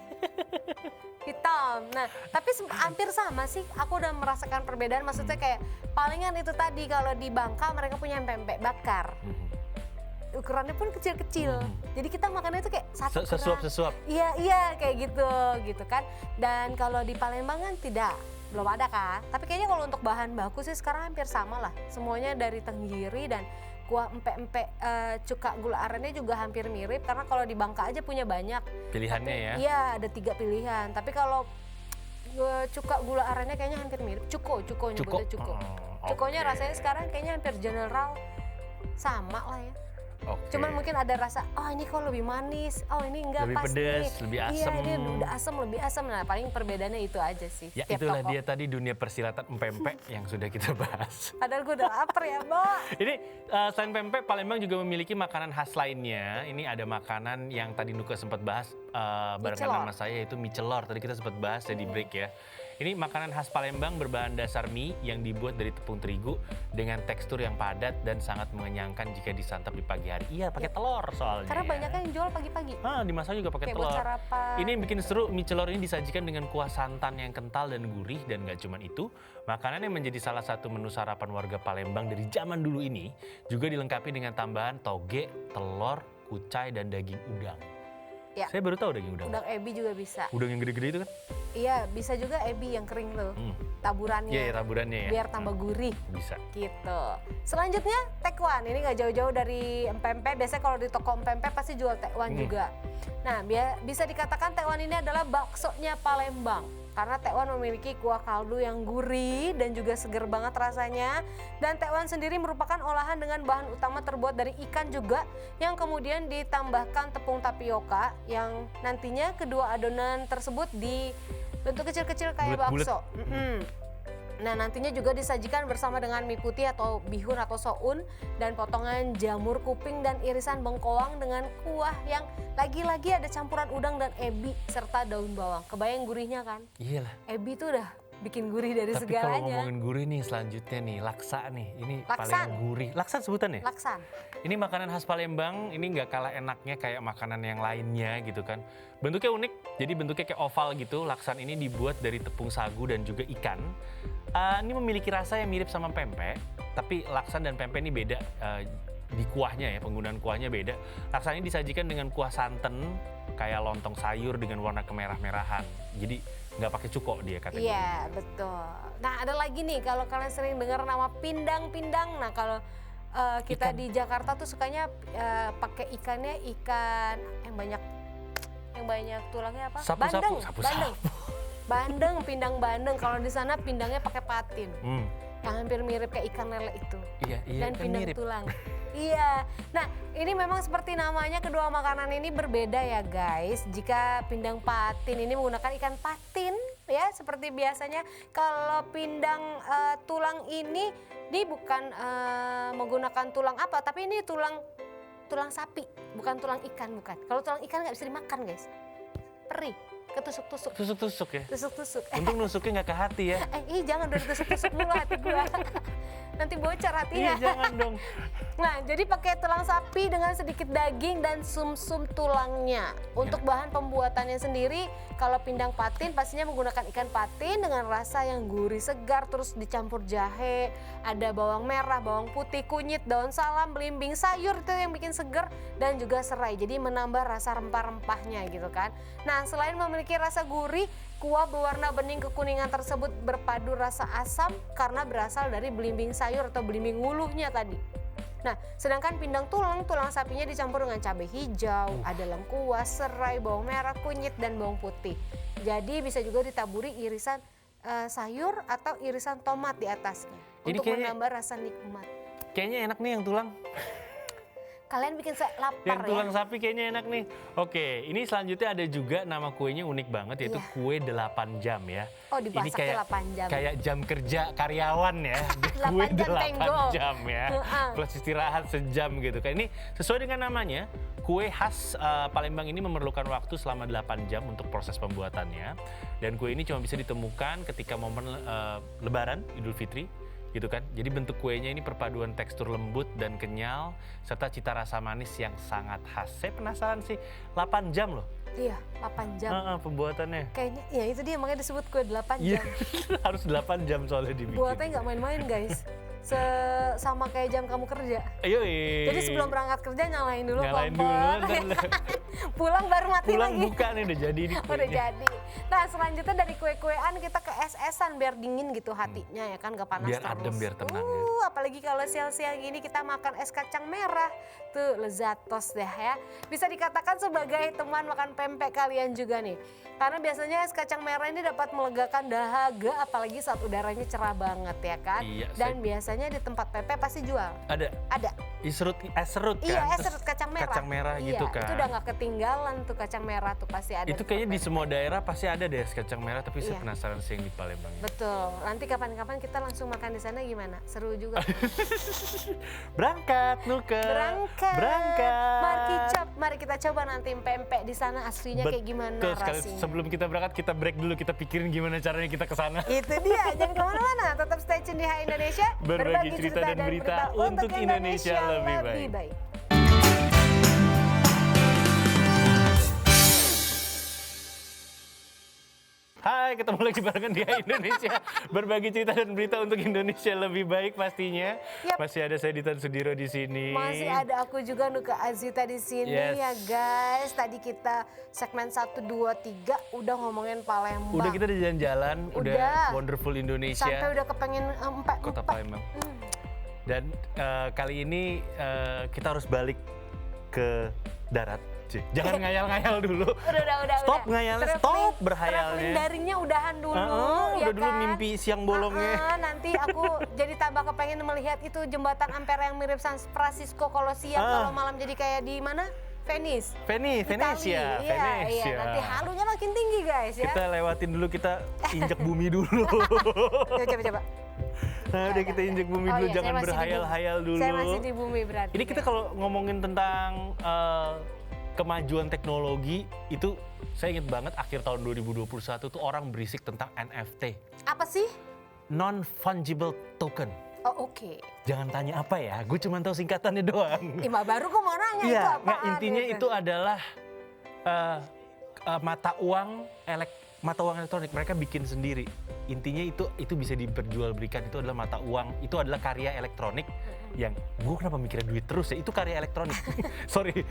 Hitam. Nah, tapi hampir sama sih. Aku udah merasakan perbedaan. Maksudnya kayak palingan itu tadi kalau di Bangka mereka punya pempek bakar. Mhm. Ukurannya pun kecil-kecil. Jadi kita makannya itu kayak satu ukuran. Sesuap-sesuap. Iya kayak gitu kan. Dan kalau di Palembang kan tidak, belum ada kan. Tapi kayaknya kalau untuk bahan baku sih sekarang hampir sama lah. Semuanya dari tenggiri dan kuah empek-empek cuka gula arennya juga hampir mirip. Karena kalau di Bangka aja punya banyak. Pilihannya Tapi, ya. Iya ada 3 pilihan. Tapi kalau cuka gula arennya kayaknya hampir mirip. Cuko nyebutnya cuko. Oh, Cukonya oke. rasanya sekarang kayaknya hampir general sama lah ya. Oke. Cuman mungkin ada rasa, oh ini kok lebih manis, oh ini enggak Lebih pas pedes, nih. lebih Iya asem. ini udah asam, lebih asam. Nah paling perbedaannya itu aja sih. Ya tiap itulah toko. dia tadi dunia persilatan pempek yang sudah kita bahas. Padahal gue udah lapar ya, Bo. Ini selain pempek, Palembang juga memiliki makanan khas lainnya. Ini ada makanan yang tadi Nuka sempat bahas barengan celor. sama saya, yaitu mie celor. Tadi kita sempat bahas ya di break ya. Ini makanan khas Palembang berbahan dasar mie yang dibuat dari tepung terigu dengan tekstur yang padat dan sangat mengenyangkan jika disantap di pagi hari. Iya, pakai telur soalnya. Karena banyak yang jual pagi-pagi. Dimasak juga pakai Kayak telur. buat sarapan. Ini yang bikin seru, mie celor ini disajikan dengan kuah santan yang kental dan gurih. Dan gak cuma itu, makanan yang menjadi salah satu menu sarapan warga Palembang dari zaman dulu ini juga dilengkapi dengan tambahan toge, telur, kucai, dan daging udang. Ya. Saya baru tahu daging udang. Udang ebi juga bisa. Udang yang gede-gede itu kan? Iya, bisa juga ebi yang kering tuh. Taburannya. Iya, taburannya ya. Biar tambah gurih. Bisa. Gitu. Selanjutnya tekwan. Ini nggak jauh-jauh dari empempe. Biasanya kalau di toko empempe pasti jual tekwan juga. Nah, bisa dikatakan tekwan ini adalah baksonya Palembang. Karena tekwan memiliki kuah kaldu yang gurih dan juga seger banget rasanya. Dan tekwan sendiri merupakan olahan dengan bahan utama terbuat dari ikan juga yang kemudian ditambahkan tepung tapioka yang nantinya kedua adonan tersebut dibentuk kecil-kecil kayak Bulet-bulet. bakso. Nah nantinya juga disajikan bersama dengan mie putih atau bihun atau soun dan potongan jamur kuping dan irisan bengkoang dengan kuah yang lagi-lagi ada campuran udang dan ebi serta daun bawang. Kebayang gurihnya kan? Iyalah. Ebi itu udah bikin gurih dari Tapi kalau segalanya. ngomongin gurih nih selanjutnya nih, laksa nih. Ini Laksan. paling gurih. Laksan sebutannya? Laksan. Ini makanan khas Palembang, ini nggak kalah enaknya kayak makanan yang lainnya gitu kan. Bentuknya unik, jadi bentuknya kayak oval gitu. Laksan ini dibuat dari tepung sagu dan juga ikan. Ini memiliki rasa yang mirip sama pempek, tapi laksan dan pempek ini beda di kuahnya ya, penggunaan kuahnya beda. Laksan ini disajikan dengan kuah santan kayak lontong sayur dengan warna kemerah-merahan. Jadi nggak pakai cuko dia katanya. Iya, betul. Nah, ada lagi nih kalau kalian sering dengar nama pindang-pindang. Nah, kalau kita Ikan. di Jakarta tuh sukanya pakai ikannya ikan yang banyak tulangnya apa? Sapu-sapu, Bandeng. sapu-sapu. Bandeng, pindang bandeng. Kalau di sana pindangnya pakai patin. Yang hampir mirip kayak ikan lele itu. Iya, Dan kan pindang mirip. tulang. Iya. Nah, ini memang seperti namanya kedua makanan ini berbeda ya, guys. Jika pindang patin ini menggunakan ikan patin ya seperti biasanya. Kalau pindang tulang ini bukan menggunakan tulang apa, tapi ini tulang sapi, bukan tulang ikan, bukan. Kalau tulang ikan nggak bisa dimakan, guys. Perih, ketusuk-tusuk. Tusuk-tusuk ya. Tusuk-tusuk. Untung nusuknya nggak ke hati ya. Jangan udah ditusuk-tusuk dulu hati gua. Nanti bocor hatinya. Iya, jangan dong. Nah, jadi pakai tulang sapi dengan sedikit daging dan sum-sum tulangnya. Untuk bahan pembuatannya sendiri, kalau pindang patin pastinya menggunakan ikan patin dengan rasa yang gurih segar, terus dicampur jahe, ada bawang merah, bawang putih, kunyit, daun salam, belimbing, sayur itu yang bikin seger, dan juga serai. Jadi menambah rasa rempah-rempahnya gitu kan. Nah, selain memiliki rasa gurih, kuah berwarna bening kekuningan tersebut berpadu rasa asam karena berasal dari belimbing sayur atau belimbing wuluhnya tadi. Nah, sedangkan pindang tulang sapinya dicampur dengan cabai hijau, ada lengkuas, serai, bawang merah, kunyit, dan bawang putih. Jadi bisa juga ditaburi irisan sayur atau irisan tomat di atasnya Ini untuk kayaknya- menambah rasa nikmat. Kayaknya enak nih yang tulang. Kalian bikin saya lapar Yang tulang ya. sapi kayaknya enak nih. Oke, ini selanjutnya ada juga nama kuenya unik banget yaitu Iya. kue 8 jam ya. Oh, Ini dipasaknya 8 jam. Kayak jam kerja karyawan ya. Kue 8 jam 8 tenggo. jam ya. Heeh. Plus istirahat sejam gitu. Kayak ini sesuai dengan namanya, kue khas Palembang ini memerlukan waktu selama 8 jam untuk proses pembuatannya. Dan kue ini cuma bisa ditemukan ketika momen Lebaran, Idul Fitri. Gitu kan. Jadi bentuk kuenya ini perpaduan tekstur lembut dan kenyal serta cita rasa manis yang sangat khas. Saya penasaran sih, 8 jam loh Iya, 8 jam. pembuatannya. Kayaknya ya itu dia makanya disebut kue 8 Iya, jam. harus 8 jam soalnya dibikin. Buatnya nggak main-main, guys. Sama kayak jam kamu kerja. Ayo, Jadi sebelum berangkat kerja nyalain dulu nyalain dulu, kompor. ntar Pulang baru mati pulang lagi. buka nih udah jadi nih Udah kuenya. jadi. Nah, selanjutnya dari kue-kuean kita ke es-esan biar dingin gitu hatinya ya kan, gak panas Biar terus. adem, biar tenang ya. Apalagi kalau siang-siang gini kita makan es kacang merah. Tuh lezatos deh ya. Bisa dikatakan sebagai teman makan pempek kalian juga nih. Karena biasanya es kacang merah ini dapat melegakan dahaga apalagi saat udaranya cerah banget ya kan. Iya, Dan biasanya di tempat pempek pasti jual. Ada Ada. es serut kan? Iya, es Terus serut kacang merah. Kacang merah Iya, gitu kan. itu udah nggak ketinggalan tuh kacang merah tuh pasti ada. Itu di kayaknya di tempat semua daerah pasti ada deh es kacang merah, tapi saya Iya. penasaran sih yang di Palembang ini. Betul. Nanti kapan-kapan kita langsung makan di sana gimana? Seru juga. Berangkat, Nuker. Berangkat. Mari kita coba nanti pempek di sana aslinya kayak gimana Betul sekali. rasanya. Sebelum kita berangkat, kita break dulu, kita pikirin gimana caranya kita ke sana. Itu dia, jangan kemana-mana. Tetap stay tune di Hai Indonesia. Berbagi cerita dan berita untuk Indonesia lebih baik. Hai, ketemu lagi barengan di Hai Indonesia. Berbagi cerita dan berita untuk Indonesia lebih baik pastinya. Yap. Masih ada saya Ditan Sudiro di sini. Masih ada aku juga Nuka Azita di sini Yes. ya guys. Tadi kita segmen 1, 2, 3 udah ngomongin Palembang. Udah kita di jalan-jalan, udah Udah. wonderful Indonesia. Sampai udah kepengen Kota Palembang. Dan kali ini kita harus balik ke darat. Jangan ngayal-ngayal dulu. Udah. Stop ngayalnya, stop berhayalnya. Traveling daringnya udahan dulu, ya udah dulu kan? mimpi siang bolongnya. Nanti aku jadi tambah kepengen melihat itu jembatan Ampera yang mirip San Francisco kalau siang, kalau malam jadi kayak di mana? Venice. Venesia. Iya, nanti halunya makin tinggi guys ya. Kita lewatin dulu, kita injek bumi dulu. Coba. Nah, udah kita injek bumi dulu, Iya, jangan saya masih di berhayal-hayal bumi. dulu. Saya masih di bumi berarti. Ini kita kalau ngomongin tentang kemajuan teknologi itu, saya ingat banget akhir tahun 2021 tuh orang berisik tentang NFT, Apa sih? non-fungible token. Oh oke. Jangan tanya apa ya, gue cuma tahu singkatannya doang. Ima baru kok mau nanya itu Iya, apaan? nah intinya gitu. itu adalah mata uang mata uang elektronik mereka bikin sendiri. Intinya itu bisa diperjualbelikan, itu adalah mata uang, itu adalah karya elektronik yang gue kenapa mikirnya duit terus ya, itu karya elektronik. Sorry.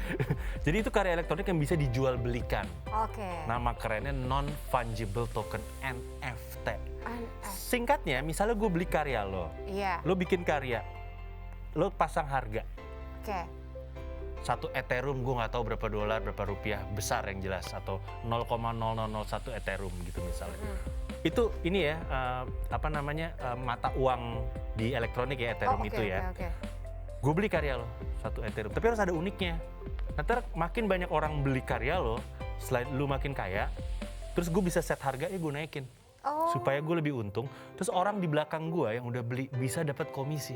Jadi itu karya elektronik yang bisa dijual belikan. Oke. Nama kerennya non-fungible token NFT. NF. Singkatnya, misalnya gue beli karya lo, Iya. lo bikin karya, lo pasang harga. Oke. 1 Ethereum gue nggak tahu berapa dolar, berapa rupiah, besar yang jelas, atau 0,0001 Ethereum gitu misalnya. Itu ini ya, mata uang di elektronik ya, Ethereum itu ya. Oke. Gue beli karya lo 1 Ethereum, tapi harus ada uniknya. Nanti makin banyak orang beli karya lo, selain lu makin kaya, terus gue bisa set harganya gue naikin. Oh. Supaya gue lebih untung, terus orang di belakang gue yang udah beli bisa dapat komisi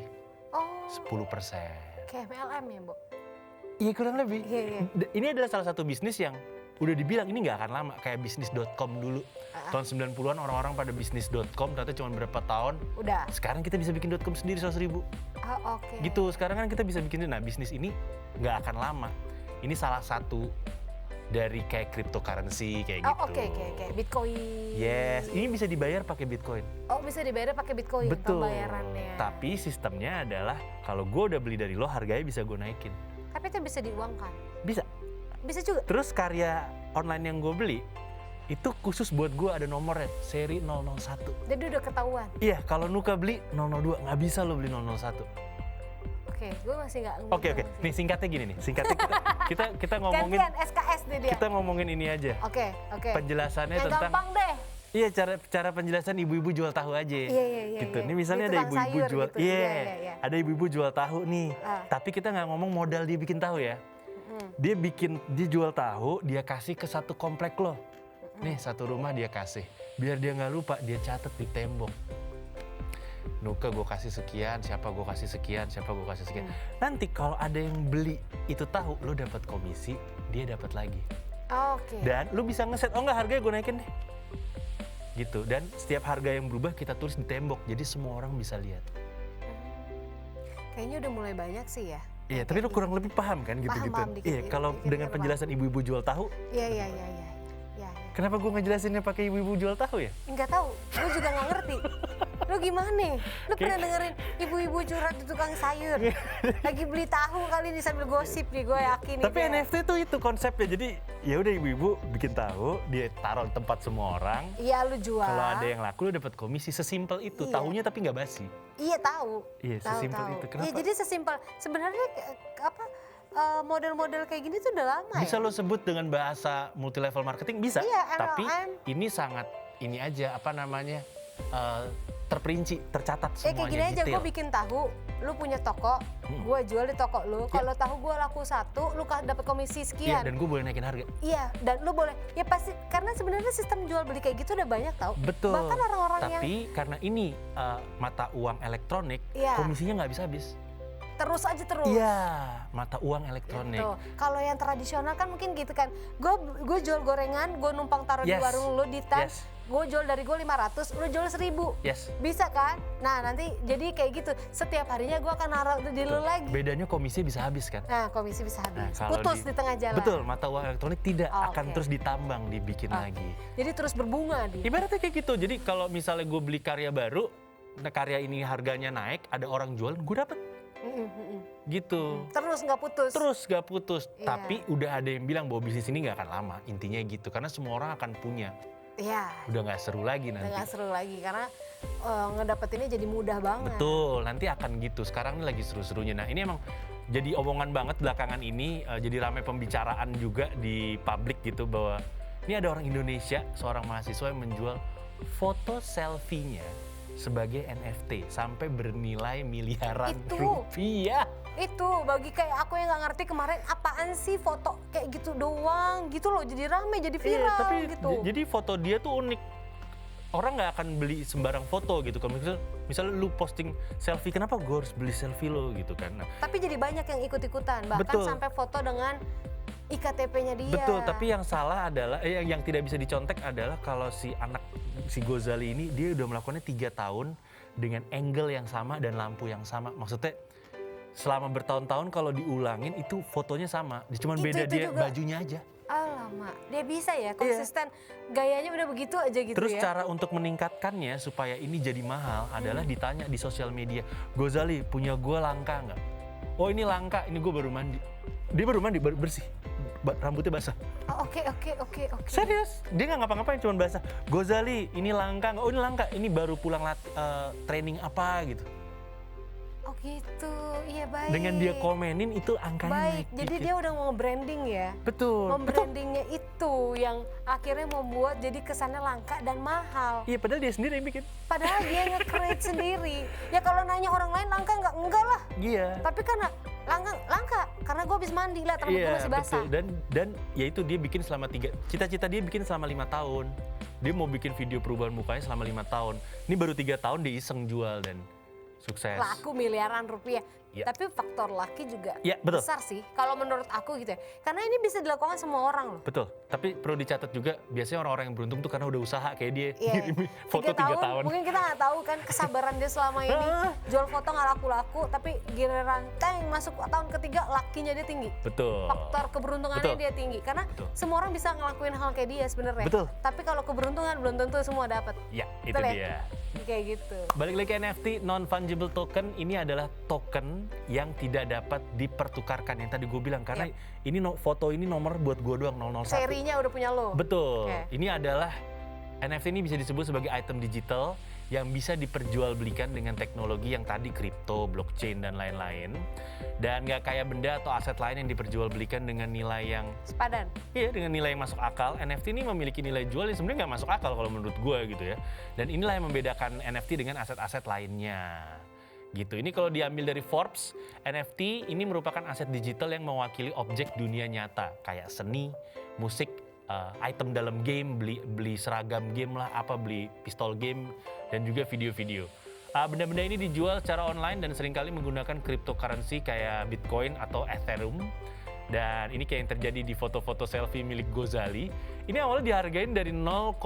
Oh. 10%. Kayak MLM ya, Bu? Iya kurang lebih. Iya. Ini adalah salah satu bisnis yang udah dibilang ini nggak akan lama, kayak bisnis.com dulu. Tahun 90-an orang-orang pada bisnis.com, ternyata cuma berapa tahun. Udah. Sekarang kita bisa bikin .com sendiri 100.000. Oh, oke. Gitu, sekarang kan kita bisa bikin, nah bisnis ini nggak akan lama. Ini salah satu dari kayak cryptocurrency kayak gitu. Oh, oke. Bitcoin. Yes, ini bisa dibayar pakai Bitcoin. Oh, bisa dibayar pakai Bitcoin Betul. pembayarannya. Tapi sistemnya adalah kalau gue udah beli dari lo, harganya bisa gue naikin. Tapi itu bisa diuangkan. Bisa. Bisa juga. Terus karya online yang gue beli, itu khusus buat gue ada nomornya, seri 001. Jadi udah ketahuan. Iya, kalau Nuka beli 002, nggak bisa lo beli 001. Oke, gue masih nggak. Oke. Nih singkatnya gini nih, singkatnya kita ngomongin, Gantian SKS nih dia. kita ngomongin ini aja. Oke. Penjelasannya Yang tentang, gampang deh. iya cara penjelasan ibu-ibu jual tahu aja. Iya. Gitu. Iya. Ini misalnya Dia ada tukang ibu-ibu sayur jual, gitu. iya, Iya. ada ibu-ibu jual tahu nih. Tapi kita nggak ngomong modal dia bikin tahu ya. Dia jual tahu, dia kasih ke satu komplek lo. Nih satu rumah dia kasih, biar dia nggak lupa, dia catat di tembok. Nuka gue kasih sekian, siapa gue kasih sekian, siapa gue kasih sekian. Nanti kalau ada yang beli itu tahu, lo dapat komisi, dia dapat lagi. Oke. Dan lo bisa ngeset, oh nggak harganya gue naikin deh. Gitu, dan setiap harga yang berubah kita tulis di tembok, jadi semua orang bisa lihat. Kayaknya udah mulai banyak sih ya. Iya, tapi lo kurang lebih paham kan gitu-gitu. Paham dikit, Iya, kalau dikit dengan paham. penjelasan ibu-ibu jual tahu, Iya. kenapa gue ngejelasinnya pakai ibu-ibu jual tahu ya? Enggak tahu, gue juga nggak ngerti. Lu gimana? Lu pernah dengerin ibu-ibu curhat di tukang sayur? Lagi beli tahu kali ini sambil gosip nih, gue yakin. Tapi NFT tuh itu konsepnya, jadi ya udah ibu-ibu bikin tahu, dia taruh di tempat semua orang. Iya, lu jual. Kalau ada yang laku, lu dapat komisi, sesimpel itu. Iya. Tahunya tapi nggak basi. Iya tahu. Iya, sesimpel itu. Kenapa? Iya, jadi sesimpel. Sebenarnya model-model kayak gini tuh udah lama Bisa ya. lo sebut dengan bahasa multi level marketing, bisa. Iya, Tapi MLM. ini sangat ini aja terperinci, tercatat semuanya Kayak gini aja, detail. gue bikin tahu, lu punya toko, gue jual di toko lu. Kalau tahu gue laku 1, lu dapat komisi Iya, sekian. dan gue boleh naikin harga. Iya, dan lu boleh. Ya pasti, karena sebenarnya sistem jual beli kayak gitu udah banyak tau. Betul. Bahkan orang-orang yang Tapi karena ini mata uang elektronik, Iya. komisinya nggak habis-habis. terus aja terus. Iya, mata uang elektronik. Gitu. Kalau yang tradisional kan mungkin gitu kan. Gue jual gorengan, gue numpang taruh di Yes. warung lu di tas. Yes. Gue jual dari gue 500, lu jual 1000. Yes. Bisa kan? Nah nanti jadi kayak gitu. Setiap harinya gue akan naruh di lu lagi. Bedanya komisi bisa habis kan? Nah komisi bisa habis. kalau Putus di tengah jalan. Betul, mata uang elektronik tidak Oh, akan oke. terus ditambang, dibikin lagi. Jadi terus berbunga dia. Ibaratnya kayak gitu. Jadi kalau misalnya gue beli karya baru, nah karya ini harganya naik, ada orang jual, gue dapet. Gitu. Terus nggak putus. Terus gak putus. Iya. Tapi udah ada yang bilang bahwa bisnis ini gak akan lama. Intinya gitu. Karena semua orang akan punya. Iya. Udah gak seru lagi Udah nanti. nggak seru lagi karena ngedapetinnya jadi mudah banget. Betul, nanti akan gitu. Sekarang ini lagi seru-serunya. Nah ini emang jadi omongan banget belakangan ini. Jadi ramai pembicaraan juga di publik gitu bahwa ini ada orang Indonesia, seorang mahasiswa yang menjual foto selfie-nya sebagai NFT sampai bernilai miliaran Itu. rupiah. Itu bagi kayak aku yang nggak ngerti kemarin apaan sih foto kayak gitu doang gitu loh, jadi rame, jadi viral Iya, tapi gitu. jadi foto dia tuh unik. Orang nggak akan beli sembarang foto gitu. Kalau misalnya lu posting selfie, kenapa gue harus beli selfie lo gitu kan? Nah, Tapi jadi banyak yang ikut-ikutan, bahkan Betul. sampai foto dengan IKTP-nya dia. betul, tapi yang salah adalah yang tidak bisa dicontek adalah kalau si Gozali ini dia udah melakukannya 3 tahun dengan angle yang sama dan lampu yang sama. Maksudnya selama bertahun-tahun kalau diulangin itu fotonya sama, cuman Itu beda dia juga. bajunya aja. Alah. lama. Dia bisa ya konsisten, gayanya udah begitu aja gitu Terus ya. cara untuk meningkatkannya supaya ini jadi mahal adalah ditanya di sosial media, Gozali punya gue langka nggak? Oh ini langka, ini gue baru mandi. Dia baru mandi, baru bersih, rambutnya basah. Oh, oke. Serius, dia nggak ngapa-ngapain, cuma basah. Gozali ini langka nggak? Oh ini langka, ini baru pulang training apa gitu. Oh gitu, iya baik. Dengan dia komenin itu angkanya Baik, naik jadi dikit. dia udah mau branding ya. Betul. Membrandingnya itu yang akhirnya membuat jadi kesannya langka dan mahal. Iya, padahal dia sendiri yang bikin. Padahal dia nge-create sendiri. Ya kalau nanya orang lain langka nggak? Enggak lah. Iya. Tapi karena langka karena gue habis mandi lah, rambut gue masih basah. betul. Dan ya itu dia bikin selama cita-cita dia bikin selama 5 tahun. Dia mau bikin video perubahan mukanya selama 5 tahun. Ini baru 3 tahun dia iseng jual dan sukses. Laku miliaran rupiah. Ya. Tapi faktor laki juga Ya, betul. besar sih kalau menurut aku gitu ya. Karena ini bisa dilakukan semua orang loh. Betul, tapi perlu dicatat juga biasanya orang-orang yang beruntung tuh karena udah usaha kayak dia Iya. ngirim foto 3 tahun. Mungkin kita nggak tahu kan kesabaran dia selama ini. Jual foto nggak laku-laku, tapi giliran teng masuk tahun ketiga lakinya dia tinggi. Betul. Faktor keberuntungannya Betul. dia tinggi. Karena Betul. semua orang bisa ngelakuin hal kayak dia sebenarnya. Betul. Tapi kalau keberuntungan belum tentu semua dapat. Ya, itu Betul ya? dia. Kayak gitu. Balik lagi ke NFT, non-fungible token, ini adalah token yang tidak dapat dipertukarkan. Yang tadi gue bilang, karena ini foto ini nomor buat gue doang, 001. Serinya udah punya lo. Betul. Oke. Ini adalah NFT ini bisa disebut sebagai item digital yang bisa diperjualbelikan dengan teknologi yang tadi kripto, blockchain dan lain-lain. Dan nggak kayak benda atau aset lain yang diperjualbelikan dengan nilai yang Sepadan. dengan nilai yang masuk akal. NFT ini memiliki nilai jual yang sebenarnya nggak masuk akal kalau menurut gue gitu ya. Dan inilah yang membedakan NFT dengan aset-aset lainnya. Gitu. Ini kalau diambil dari Forbes, NFT ini merupakan aset digital yang mewakili objek dunia nyata kayak seni, musik, item dalam game, beli seragam game lah, beli pistol game dan juga video-video. Benda-benda ini dijual secara online dan seringkali menggunakan cryptocurrency kayak Bitcoin atau Ethereum. Dan ini kayak yang terjadi di foto-foto selfie milik Gozali. Ini awalnya dihargain dari 0,3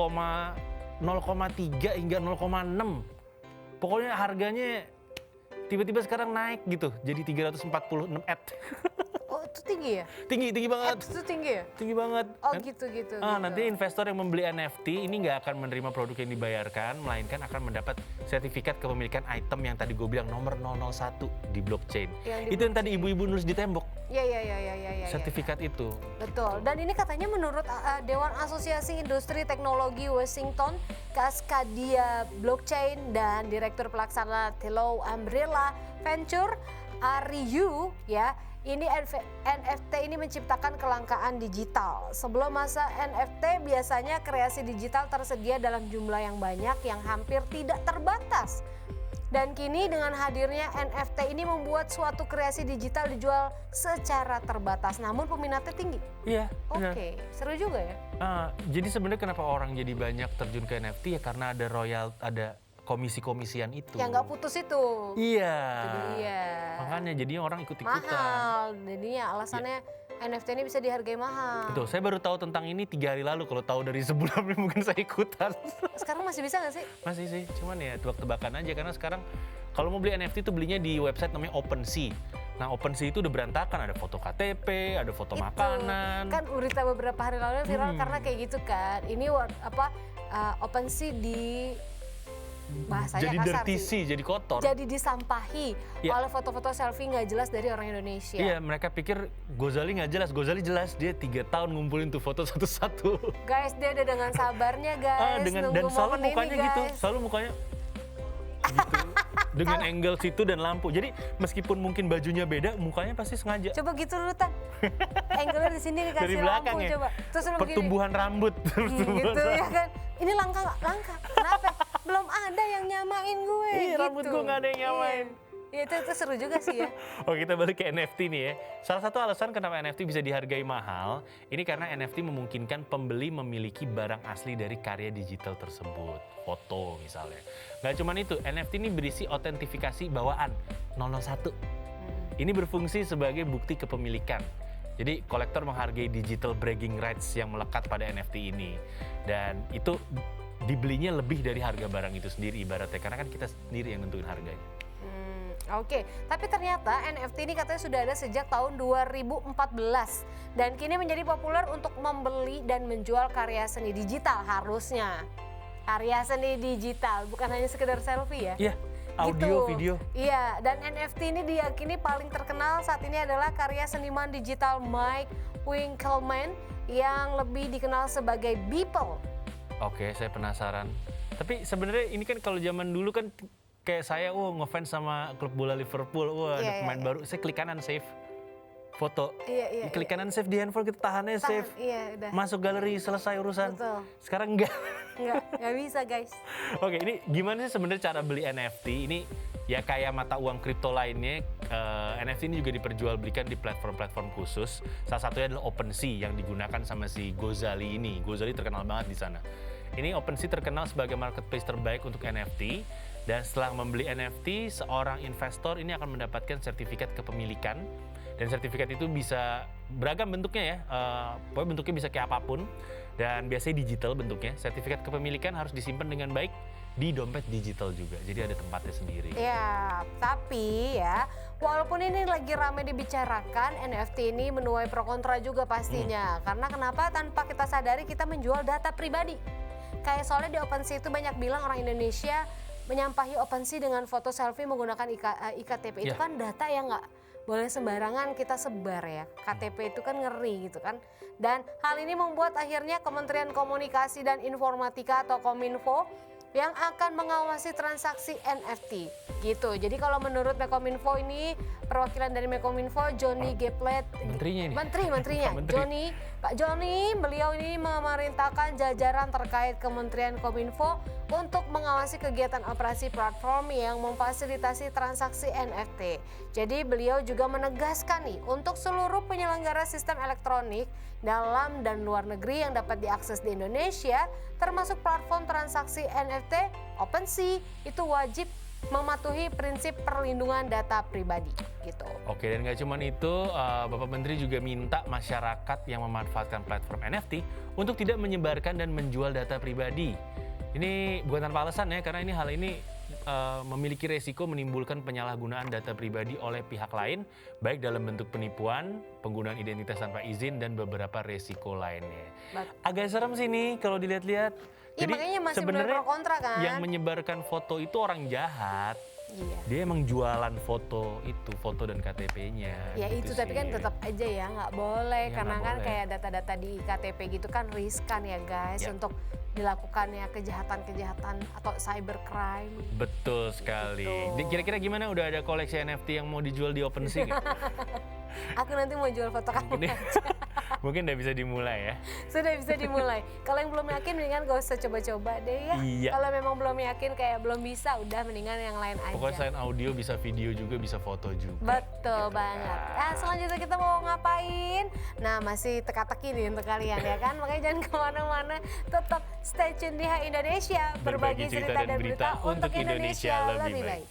hingga 0,6. Pokoknya harganya tiba-tiba sekarang naik gitu, jadi 346 ETH. Oh itu tinggi ya? tinggi banget. Itu tinggi ya? Tinggi banget. Oh Kan? gitu. Nanti investor yang membeli NFT ini nggak akan menerima produk yang dibayarkan, melainkan akan mendapat sertifikat kepemilikan item yang tadi gue bilang nomor 001 di blockchain. Yang di Itu yang tadi ibu-ibu nulis di tembok. Iya. Sertifikat itu. Betul. Dan ini katanya menurut Dewan Asosiasi Industri Teknologi Washington, Cascadia Blockchain dan Direktur Pelaksana Tello Umbrella Venture, Ariyu ya. Ini NFT ini menciptakan kelangkaan digital. Sebelum masa NFT biasanya kreasi digital tersedia dalam jumlah yang banyak yang hampir tidak terbatas. Dan kini dengan hadirnya NFT ini membuat suatu kreasi digital dijual secara terbatas, namun peminatnya tinggi. Iya, benar. Oke, seru juga ya. Jadi sebenarnya kenapa orang jadi banyak terjun ke NFT ya karena ada komisi-komisian itu. Yang nggak putus itu. Iya. Jadi iya. Makanya jadinya orang ikut-ikutan. Mahal. Jadinya alasannya NFT ini bisa dihargai mahal. Betul, saya baru tahu tentang ini 3 hari lalu. Kalau tahu dari sebelumnya mungkin saya ikutan. Sekarang masih bisa nggak sih? Masih sih, cuman ya tebak-tebakan aja. Karena sekarang kalau mau beli NFT itu belinya di website namanya OpenSea. Nah OpenSea itu udah berantakan, ada foto KTP, ada foto makanan. Kan berita beberapa hari lalu viral karena kayak gitu kan. Ini OpenSea di bahasanya jadi kasar dirty sih. sea, jadi kotor. Jadi disampahi Ya. oleh foto-foto selfie nggak jelas dari orang Indonesia. Iya, mereka pikir Gozali nggak jelas. Gozali jelas, dia 3 tahun ngumpulin tuh foto satu-satu. Guys, dia ada dengan sabarnya guys. Dan nunggu selalu momen mukanya ini, gitu, guys. selalu mukanya gitu. Dengan angle situ dan lampu. Jadi meskipun mungkin bajunya beda, mukanya pasti sengaja. Coba gitu dulu Tan. Angle-nya di sini dikasih Dari belakang lampu ya. coba. Terus lu begini. Pertumbuhan rambut. Gitu ya kan. Ini langka nggak? Langka. Kenapa? Belum ada yang nyamain gue. Iya, gitu. rambut gue nggak ada yang nyamain. Iya, itu seru juga sih ya. Oke, kita balik ke NFT nih ya. Salah satu alasan kenapa NFT bisa dihargai mahal, ini karena NFT memungkinkan pembeli memiliki barang asli dari karya digital tersebut. Foto misalnya. Nggak cuma itu, NFT ini berisi autentifikasi bawaan 001. Ini berfungsi sebagai bukti kepemilikan. Jadi kolektor menghargai digital bragging rights yang melekat pada NFT ini. Dan itu dibelinya lebih dari harga barang itu sendiri ibaratnya. Karena kan kita sendiri yang nentuin harganya. Oke, tapi ternyata NFT ini katanya sudah ada sejak tahun 2014 dan kini menjadi populer untuk membeli dan menjual karya seni digital harusnya. Karya seni digital, bukan hanya sekedar selfie ya. Iya, audio, video. Iya, dan NFT ini diyakini paling terkenal saat ini adalah karya seniman digital Mike Winkelmann yang lebih dikenal sebagai Beeple. Oke, saya penasaran. Tapi sebenarnya ini kan kalau zaman dulu kan kayak saya, ngefans sama klub bola Liverpool, ada pemain baru, saya klik kanan save foto, klik kanan save di handphone, kita tahannya save, udah. masuk galeri, selesai urusan. Betul. Sekarang enggak. Nggak bisa guys. Oke, ini gimana sih sebenarnya cara beli NFT? Ini ya kayak mata uang kripto lainnya, NFT ini juga diperjualbelikan di platform-platform khusus. Salah satunya adalah OpenSea yang digunakan sama si Gozali ini. Gozali terkenal banget di sana. Ini OpenSea terkenal sebagai marketplace terbaik untuk NFT. Dan setelah membeli NFT, seorang investor ini akan mendapatkan sertifikat kepemilikan. Dan sertifikat itu bisa beragam bentuknya ya, pokoknya bentuknya bisa kayak apapun. Dan biasanya digital bentuknya. Sertifikat kepemilikan harus disimpan dengan baik di dompet digital juga. Jadi ada tempatnya sendiri. Ya, tapi ya, walaupun ini lagi ramai dibicarakan, NFT ini menuai pro kontra juga pastinya. Karena kenapa? Tanpa kita sadari kita menjual data pribadi. Kayak soalnya di OpenSea itu banyak bilang orang Indonesia menyampahi OpenSea dengan foto selfie menggunakan IKTP. Itu kan data yang nggak boleh sembarangan kita sebar ya. KTP itu kan ngeri gitu kan. Dan hal ini membuat akhirnya Kementerian Komunikasi dan Informatika atau Kominfo yang akan mengawasi transaksi NFT gitu. Jadi kalau menurut Mekominfo ini, perwakilan dari Mekominfo Johnny Geplet, menterinya ini. menterinya Pak Johnny, beliau ini memerintahkan jajaran terkait Kementerian Kominfo untuk mengawasi kegiatan operasi platform yang memfasilitasi transaksi NFT. Jadi beliau juga menegaskan nih untuk seluruh penyelenggara sistem elektronik dalam dan luar negeri yang dapat diakses di Indonesia, termasuk platform transaksi NFT OpenSea, itu wajib mematuhi prinsip perlindungan data pribadi gitu. Oke, dan nggak cuma itu, Bapak Menteri juga minta masyarakat yang memanfaatkan platform NFT untuk tidak menyebarkan dan menjual data pribadi. Ini bukan tanpa alasan ya, karena hal ini memiliki resiko menimbulkan penyalahgunaan data pribadi oleh pihak lain, baik dalam bentuk penipuan, penggunaan identitas tanpa izin, dan beberapa resiko lainnya. Agak serem sih nih kalau dilihat-lihat. Jadi makanya masih sebenarnya pro kontra kan? Yang menyebarkan foto itu orang jahat. Iya. Dia emang jualan foto itu, foto dan KTP-nya. Ya gitu itu, tapi kan sih. tetap aja ya nggak boleh, Ya, karena nggak kan boleh. kayak data-data di KTP gitu kan riskan ya guys Ya. untuk dilakukannya kejahatan-kejahatan atau cybercrime. Betul sekali. Gitu. Kira-kira gimana, udah ada koleksi NFT yang mau dijual di OpenSea nggak? Aku nanti mau jual foto kamu. Mungkin udah bisa dimulai ya. Sudah bisa dimulai. Kalau yang belum yakin mendingan gak usah coba-coba deh ya. Iya. Kalau memang belum yakin kayak belum bisa, udah mendingan yang lain aja. Pokoknya selain audio bisa video juga, bisa foto juga. Betul banget. Nah, selanjutnya kita mau ngapain? Nah, masih teka-teki nih untuk kalian ya kan. Makanya jangan kemana-mana, tetap stay tune di HI Indonesia. Berbagi cerita dan berita untuk Indonesia lebih baik.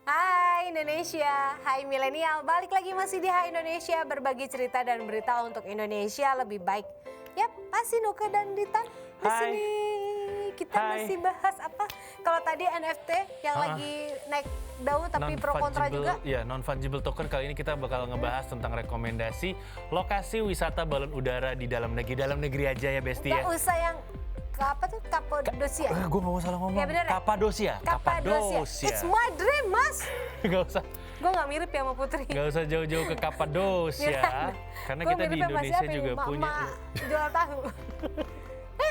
Hai Indonesia, hai milenial, balik lagi masih di HI Indonesia, berbagi cerita dan berita untuk Indonesia lebih baik. Yap, masih Nuka dan Dita di Hai. sini. Kita Hai. masih bahas apa? Kalau tadi NFT yang lagi naik daun tapi pro kontra juga. Ya, non-fungible token. Kali ini kita bakal ngebahas tentang rekomendasi lokasi wisata balon udara di dalam negeri. Dalam negeri aja ya, Besti ya. Gak usah yang apa tuh Kapadosia. Gue gak mau salah ngomong. Ya, bener ya? Kapadosia. It's my dream, Mas. Gak usah. Gue gak mirip ya sama Putri. Gak usah jauh-jauh ke Kapadosia. Karena Gua kita di mirip sama Indonesia siapa juga nih? punya. Mak jual tahu.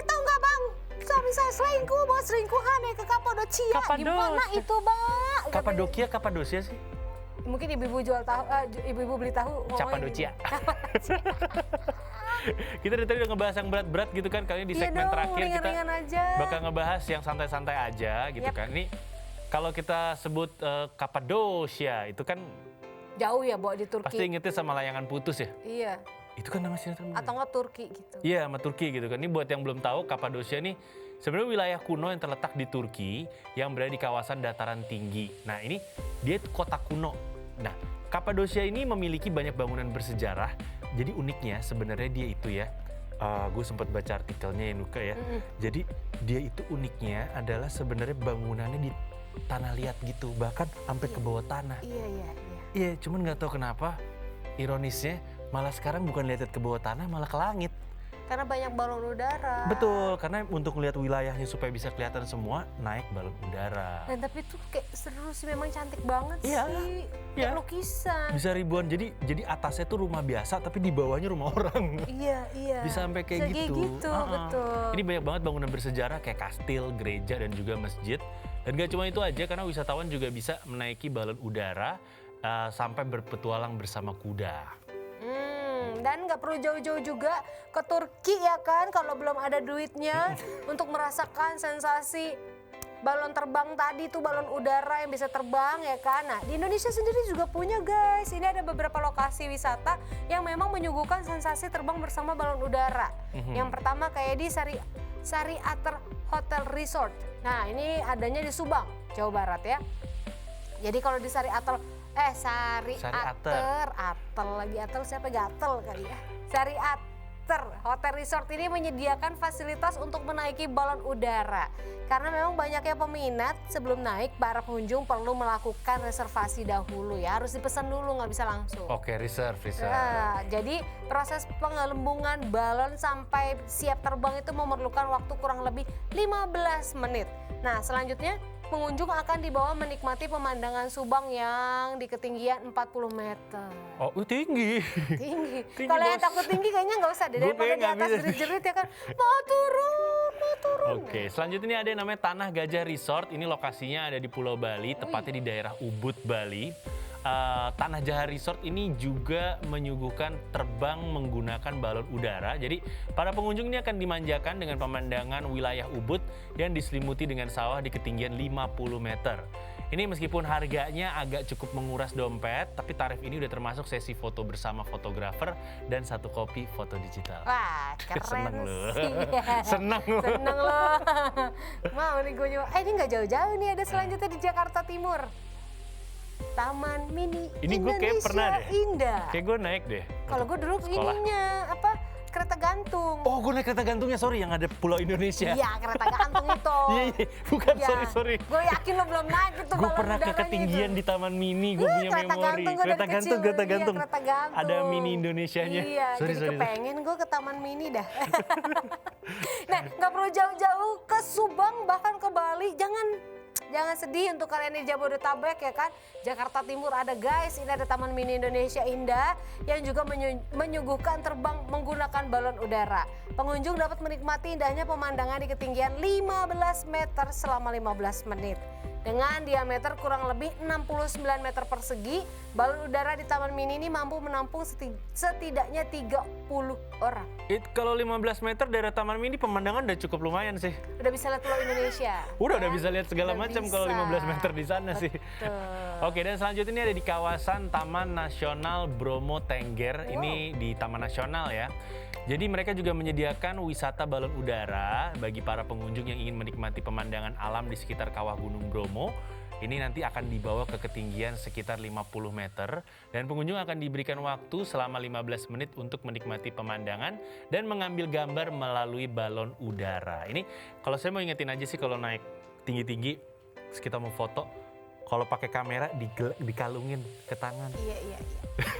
Tahu nggak bang? Suami saya selingkuh, bawa selingkuhan ya ke Kapadocia. Gimana itu bang? Kapadosia sih. Mungkin ibu-ibu jual tahu, ibu-ibu beli tahu. ngomongin Capadocia. Kita dari tadi udah ngebahas yang berat-berat gitu kan. Kali ini di Iya segmen dong, terakhir kita ringan-ringan aja. bakal ngebahas yang santai-santai aja gitu kan. Ini kalau kita sebut Kapadosia itu kan Jauh ya, bawa di Turki. pasti ingetnya sama layangan putus ya. Iya. Itu kan nama sinetron. Atau nggak Turki gitu. Iya, sama Turki gitu kan. Ini buat yang belum tahu, Kapadosia nih sebenarnya wilayah kuno yang terletak di Turki yang berada di kawasan dataran tinggi. Nah, ini dia kota kuno. Nah, Kapadosia ini memiliki banyak bangunan bersejarah. Jadi uniknya sebenarnya dia itu ya gue sempat baca artikelnya ya Nuka ya. Jadi dia itu uniknya adalah sebenarnya bangunannya di tanah liat gitu, bahkan sampai ke bawah tanah. Iya. Iya, cuman nggak tahu kenapa ironisnya malah sekarang bukan lihat ke bawah tanah, malah ke langit. Karena banyak balon udara. Betul, karena untuk melihat wilayahnya supaya bisa kelihatan semua, naik balon udara. Dan tapi itu kayak seru sih, memang cantik banget Iya, sih. iya. Kayak lukisan. Bisa ribuan, jadi atasnya tuh rumah biasa tapi di bawahnya rumah orang. Iya. Bisa sampai kayak gitu. Betul. Ini banyak banget bangunan bersejarah kayak kastil, gereja, dan juga masjid. Dan gak cuma itu aja, karena wisatawan juga bisa menaiki balon udara sampai berpetualang bersama kuda. Dan nggak perlu jauh-jauh juga ke Turki ya kan, kalau belum ada duitnya untuk merasakan sensasi balon terbang tadi tuh, balon udara yang bisa terbang ya kan. Nah di Indonesia sendiri juga punya guys, ini ada beberapa lokasi wisata yang memang menyuguhkan sensasi terbang bersama balon udara. Yang pertama kayak di Sari Ater Hotel Resort. Nah ini adanya di Subang, Jawa Barat ya. Jadi kalau di Sari Ater siapa gatel kali ya. Sari Ater Hotel Resort ini menyediakan fasilitas untuk menaiki balon udara. Karena memang banyaknya peminat, sebelum naik para pengunjung perlu melakukan reservasi dahulu ya. Harus dipesan dulu, nggak bisa langsung. Oke, reserve. Jadi proses pengelembungan balon sampai siap terbang itu memerlukan waktu kurang lebih 15 menit. Nah selanjutnya pengunjung akan dibawa menikmati pemandangan Subang yang di ketinggian 40 meter. Oh, tinggi. Tinggi. Tinggi, Kalau yang Bos. takut tinggi kayaknya nggak usah deh, Gue daripada kayaknya di nggak atas bisa. jerit-jerit ya kan. Mau turun. Oke, selanjutnya ini ada yang namanya Tanah Gajah Resort. Ini lokasinya ada di Pulau Bali, tepatnya di daerah Ubud, Bali. Tanah Gajah Resort ini juga menyuguhkan terbang menggunakan balon udara. Jadi para pengunjung ini akan dimanjakan dengan pemandangan wilayah Ubud yang diselimuti dengan sawah di ketinggian 50 meter. Ini meskipun harganya agak cukup menguras dompet, tapi tarif ini udah termasuk sesi foto bersama fotografer dan 1 kopi foto digital. Wah keren Seneng loh. sih. Seneng loh. Seneng loh. Mau nih gue nyoba. Ini nggak jauh-jauh nih, ada selanjutnya di Jakarta Timur. Taman Mini Ini gue kayak Indonesia pernah deh. Indah. Kayak gue naik deh. Kalau gue dulu sekolah. ininya kereta gantung. Oh, gue naik kereta gantungnya, sorry, yang ada Pulau Indonesia. Iya, kereta gantung itu. Iya, bukan, Iya. sorry. Gue yakin lo belum naik itu. Gue balon pernah ke udaranya ketinggian itu. di Taman Mini, gue punya Kereta memori. gantung gue dari kecil. Kereta Iya, gantung. kereta gantung. Ada mini Indonesianya. Iya, Sorry. jadi kepengen gue ke Taman Mini dah. Nah, nggak perlu jauh-jauh ke Subang, bahkan ke Bali. Jangan sedih untuk kalian di Jabodetabek ya kan. Jakarta Timur ada guys, ini ada Taman Mini Indonesia Indah yang juga menyuguhkan terbang menggunakan balon udara. Pengunjung dapat menikmati indahnya pemandangan di ketinggian 15 meter selama 15 menit. Dengan diameter kurang lebih 69 meter persegi, balon udara di Taman Mini ini mampu menampung setidaknya 30 orang. Kalau 15 meter dari Taman Mini pemandangan udah cukup lumayan sih. Udah bisa lihat Pulau Indonesia. Udah ya? bisa lihat segala Udah macam bisa. kalau 15 meter di sana sih. Betul. Oke, dan selanjutnya ini ada di kawasan Taman Nasional Bromo Tengger. Wow. Ini di Taman Nasional ya. Jadi mereka juga menyediakan wisata balon udara bagi para pengunjung yang ingin menikmati pemandangan alam di sekitar kawah Gunung Bromo. Ini nanti akan dibawa ke ketinggian sekitar 50 meter dan pengunjung akan diberikan waktu selama 15 menit untuk menikmati pemandangan dan mengambil gambar melalui balon udara. Ini kalau saya mau ingetin aja sih, kalau naik tinggi-tinggi, terus kita mau foto, kalau pakai kamera dikalungin ke tangan. Iya.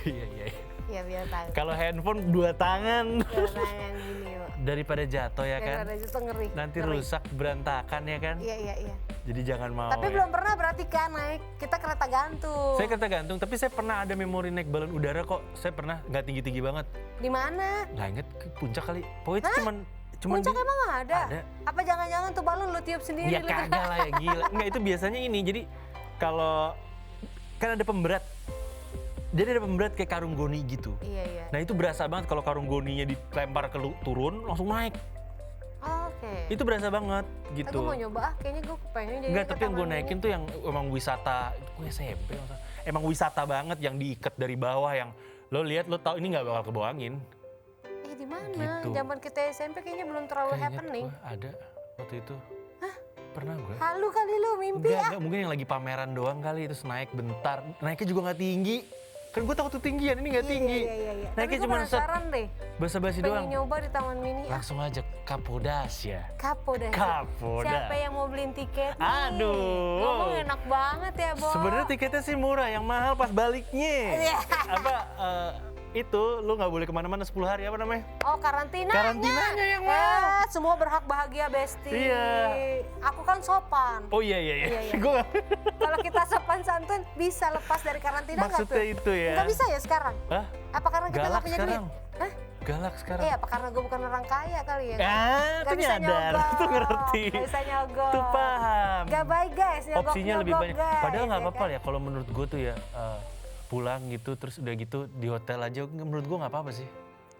Iya. Iya biar tahu. Kalau handphone 2 tangan. Tangan gini Pak. Daripada jatuh ya kan. Daripada itu ngeri. Nanti Ngeri. rusak berantakan ya kan. Iya. Jadi jangan mau. Tapi ya. belum pernah berarti kan naik kita kereta gantung. Saya kereta gantung, tapi saya pernah ada memori naik balon udara kok. Saya pernah nggak tinggi-tinggi banget. Di mana? Nggak inget ke puncak kali. Pokoknya itu cuman Puncak emang ada? Ada. Apa jangan-jangan tuh balon lu tiup sendiri? Ya lu? kagak lah ya, gila. Nggak, itu biasanya ini. Jadi kalau kan ada pemberat. Jadi ada pemberat kayak karung goni gitu. Iya. Nah itu berasa banget kalau karung goninya dilempar ke turun langsung naik. Oh, oke. Itu berasa banget gitu. Aku mau nyoba kayaknya gue pengen jadi. Enggak, tapi yang gue naikin tuh yang emang wisata, gue SMP masa. Emang wisata banget yang diikat dari bawah, yang lo lihat lo tahu ini nggak bakal ke bawah angin. Di mana? Gitu. Zaman kita SMP kayaknya belum terlalu happening. Gue ada waktu itu. Pernah gue. Halu kali lu mimpi ya? Enggak, mungkin yang lagi pameran doang kali, terus naik bentar. Naiknya juga nggak tinggi. Kan gue takut ketinggian, ini nggak tinggi. Iya. Tapi Naiknya gue cuma set, penasaran deh. basa-basi Pengen doang. nyoba di Taman Mini. Langsung aja Kapodasya. Kapoda. Kapoda. Siapa yang mau beliin tiket nih? Aduh. Ngomong enak banget ya, Bo. Sebenarnya tiketnya sih murah, yang mahal pas baliknya. Iya. Apa itu lu nggak boleh kemana-mana 10 hari apa namanya? Oh, karantinanya. Karantinanya yang mahal. Semua berhak bahagia, Besti. Iya. Aku kan sopan. Oh iya. Iya. Gua Kalau kita sopan santun bisa lepas dari karantina nggak tuh? maksudnya itu ya. Nggak bisa ya sekarang? Hah? Apa karena kita Galak nggak punya sekarang. duit? Hah? Galak sekarang. Iya, apa karena gue bukan orang kaya kali ya? Itu Nggak bisa nyadar, nyogok. itu ngerti. Nggak bisa nyogok. Itu paham. Gak baik guys, nyogok. Opsinya lebih banyak. Guys, Padahal nggak ya apa-apa kan? ya kalau menurut gue tuh ya pulang gitu terus udah gitu di hotel aja menurut gue nggak apa-apa sih.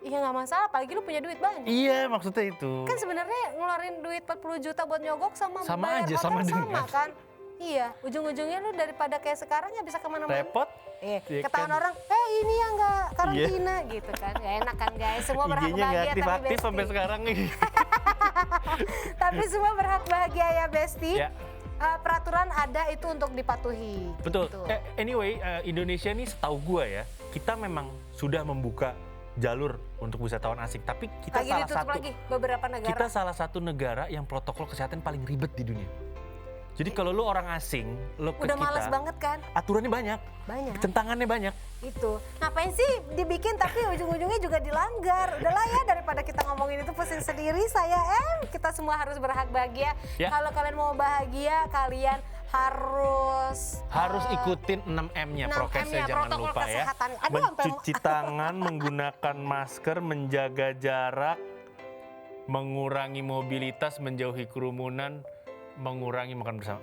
Iya nggak masalah, apalagi lu punya duit banyak. Iya maksudnya itu. Kan sebenarnya ngeluarin duit 40 juta buat nyogok sama Sama bayar aja, hotel sama sama dengan. kan? Iya, ujung-ujungnya lu daripada kayak sekarang ya bisa kemana-mana. Repot. Iya, Iya ketahuan kan? orang, ini yang nggak karantina gitu kan. Gak enak kan guys, semua berhak IG-nya nggak bahagia tapi aktif-aktif Besti. sampai sekarang nih. Tapi semua berhak bahagia ya Besti. Ya. Peraturan ada itu untuk dipatuhi. Betul. Gitu. Anyway, Indonesia ini setahu gue ya, kita memang sudah membuka jalur untuk wisatawan asing. Tapi kita Lagi ditutup lagi beberapa negara. kita salah satu negara yang protokol kesehatan paling ribet di dunia. Jadi kalau lu orang asing, lu ke Udah kita, malas banget kan? aturannya banyak, Banyak. centangannya banyak. Itu. Ngapain sih dibikin tapi ujung-ujungnya juga dilanggar. Udahlah ya daripada kita ngomongin itu pusing sendiri. Saya kita semua harus berhak bahagia. Ya. Kalau kalian mau bahagia, kalian harus Ikutin 6M-nya, 6M-nya, prokesnya jangan protokol lupa ya. kesehatan. Aduh, sampai Mencuci tangan, menggunakan masker, menjaga jarak, mengurangi mobilitas, menjauhi kerumunan, mengurangi makan bersama.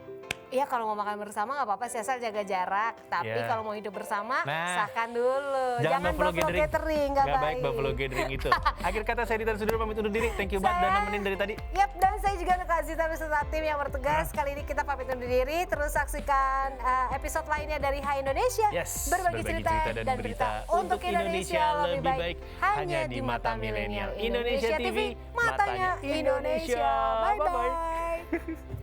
Iya kalau mau makan bersama nggak apa-apa sih asal jaga jarak. Tapi Ya. kalau mau hidup bersama Nah, sahkan dulu. Jangan Buffalo gathering, nggak baik. Buffalo Gathering itu. Akhir kata saya Ditan Sudiro pamit undur diri. Thank you banget dan nemenin dari tadi. Yap, dan saya juga Nuka Azita beserta tim yang bertugas. Kali ini kita pamit undur diri. Terus saksikan episode lainnya dari Hai Indonesia. Yes, berbagi cerita dan berita untuk Indonesia lebih baik hanya di mata milenial. Indonesia TV, matanya Indonesia. Bye-bye.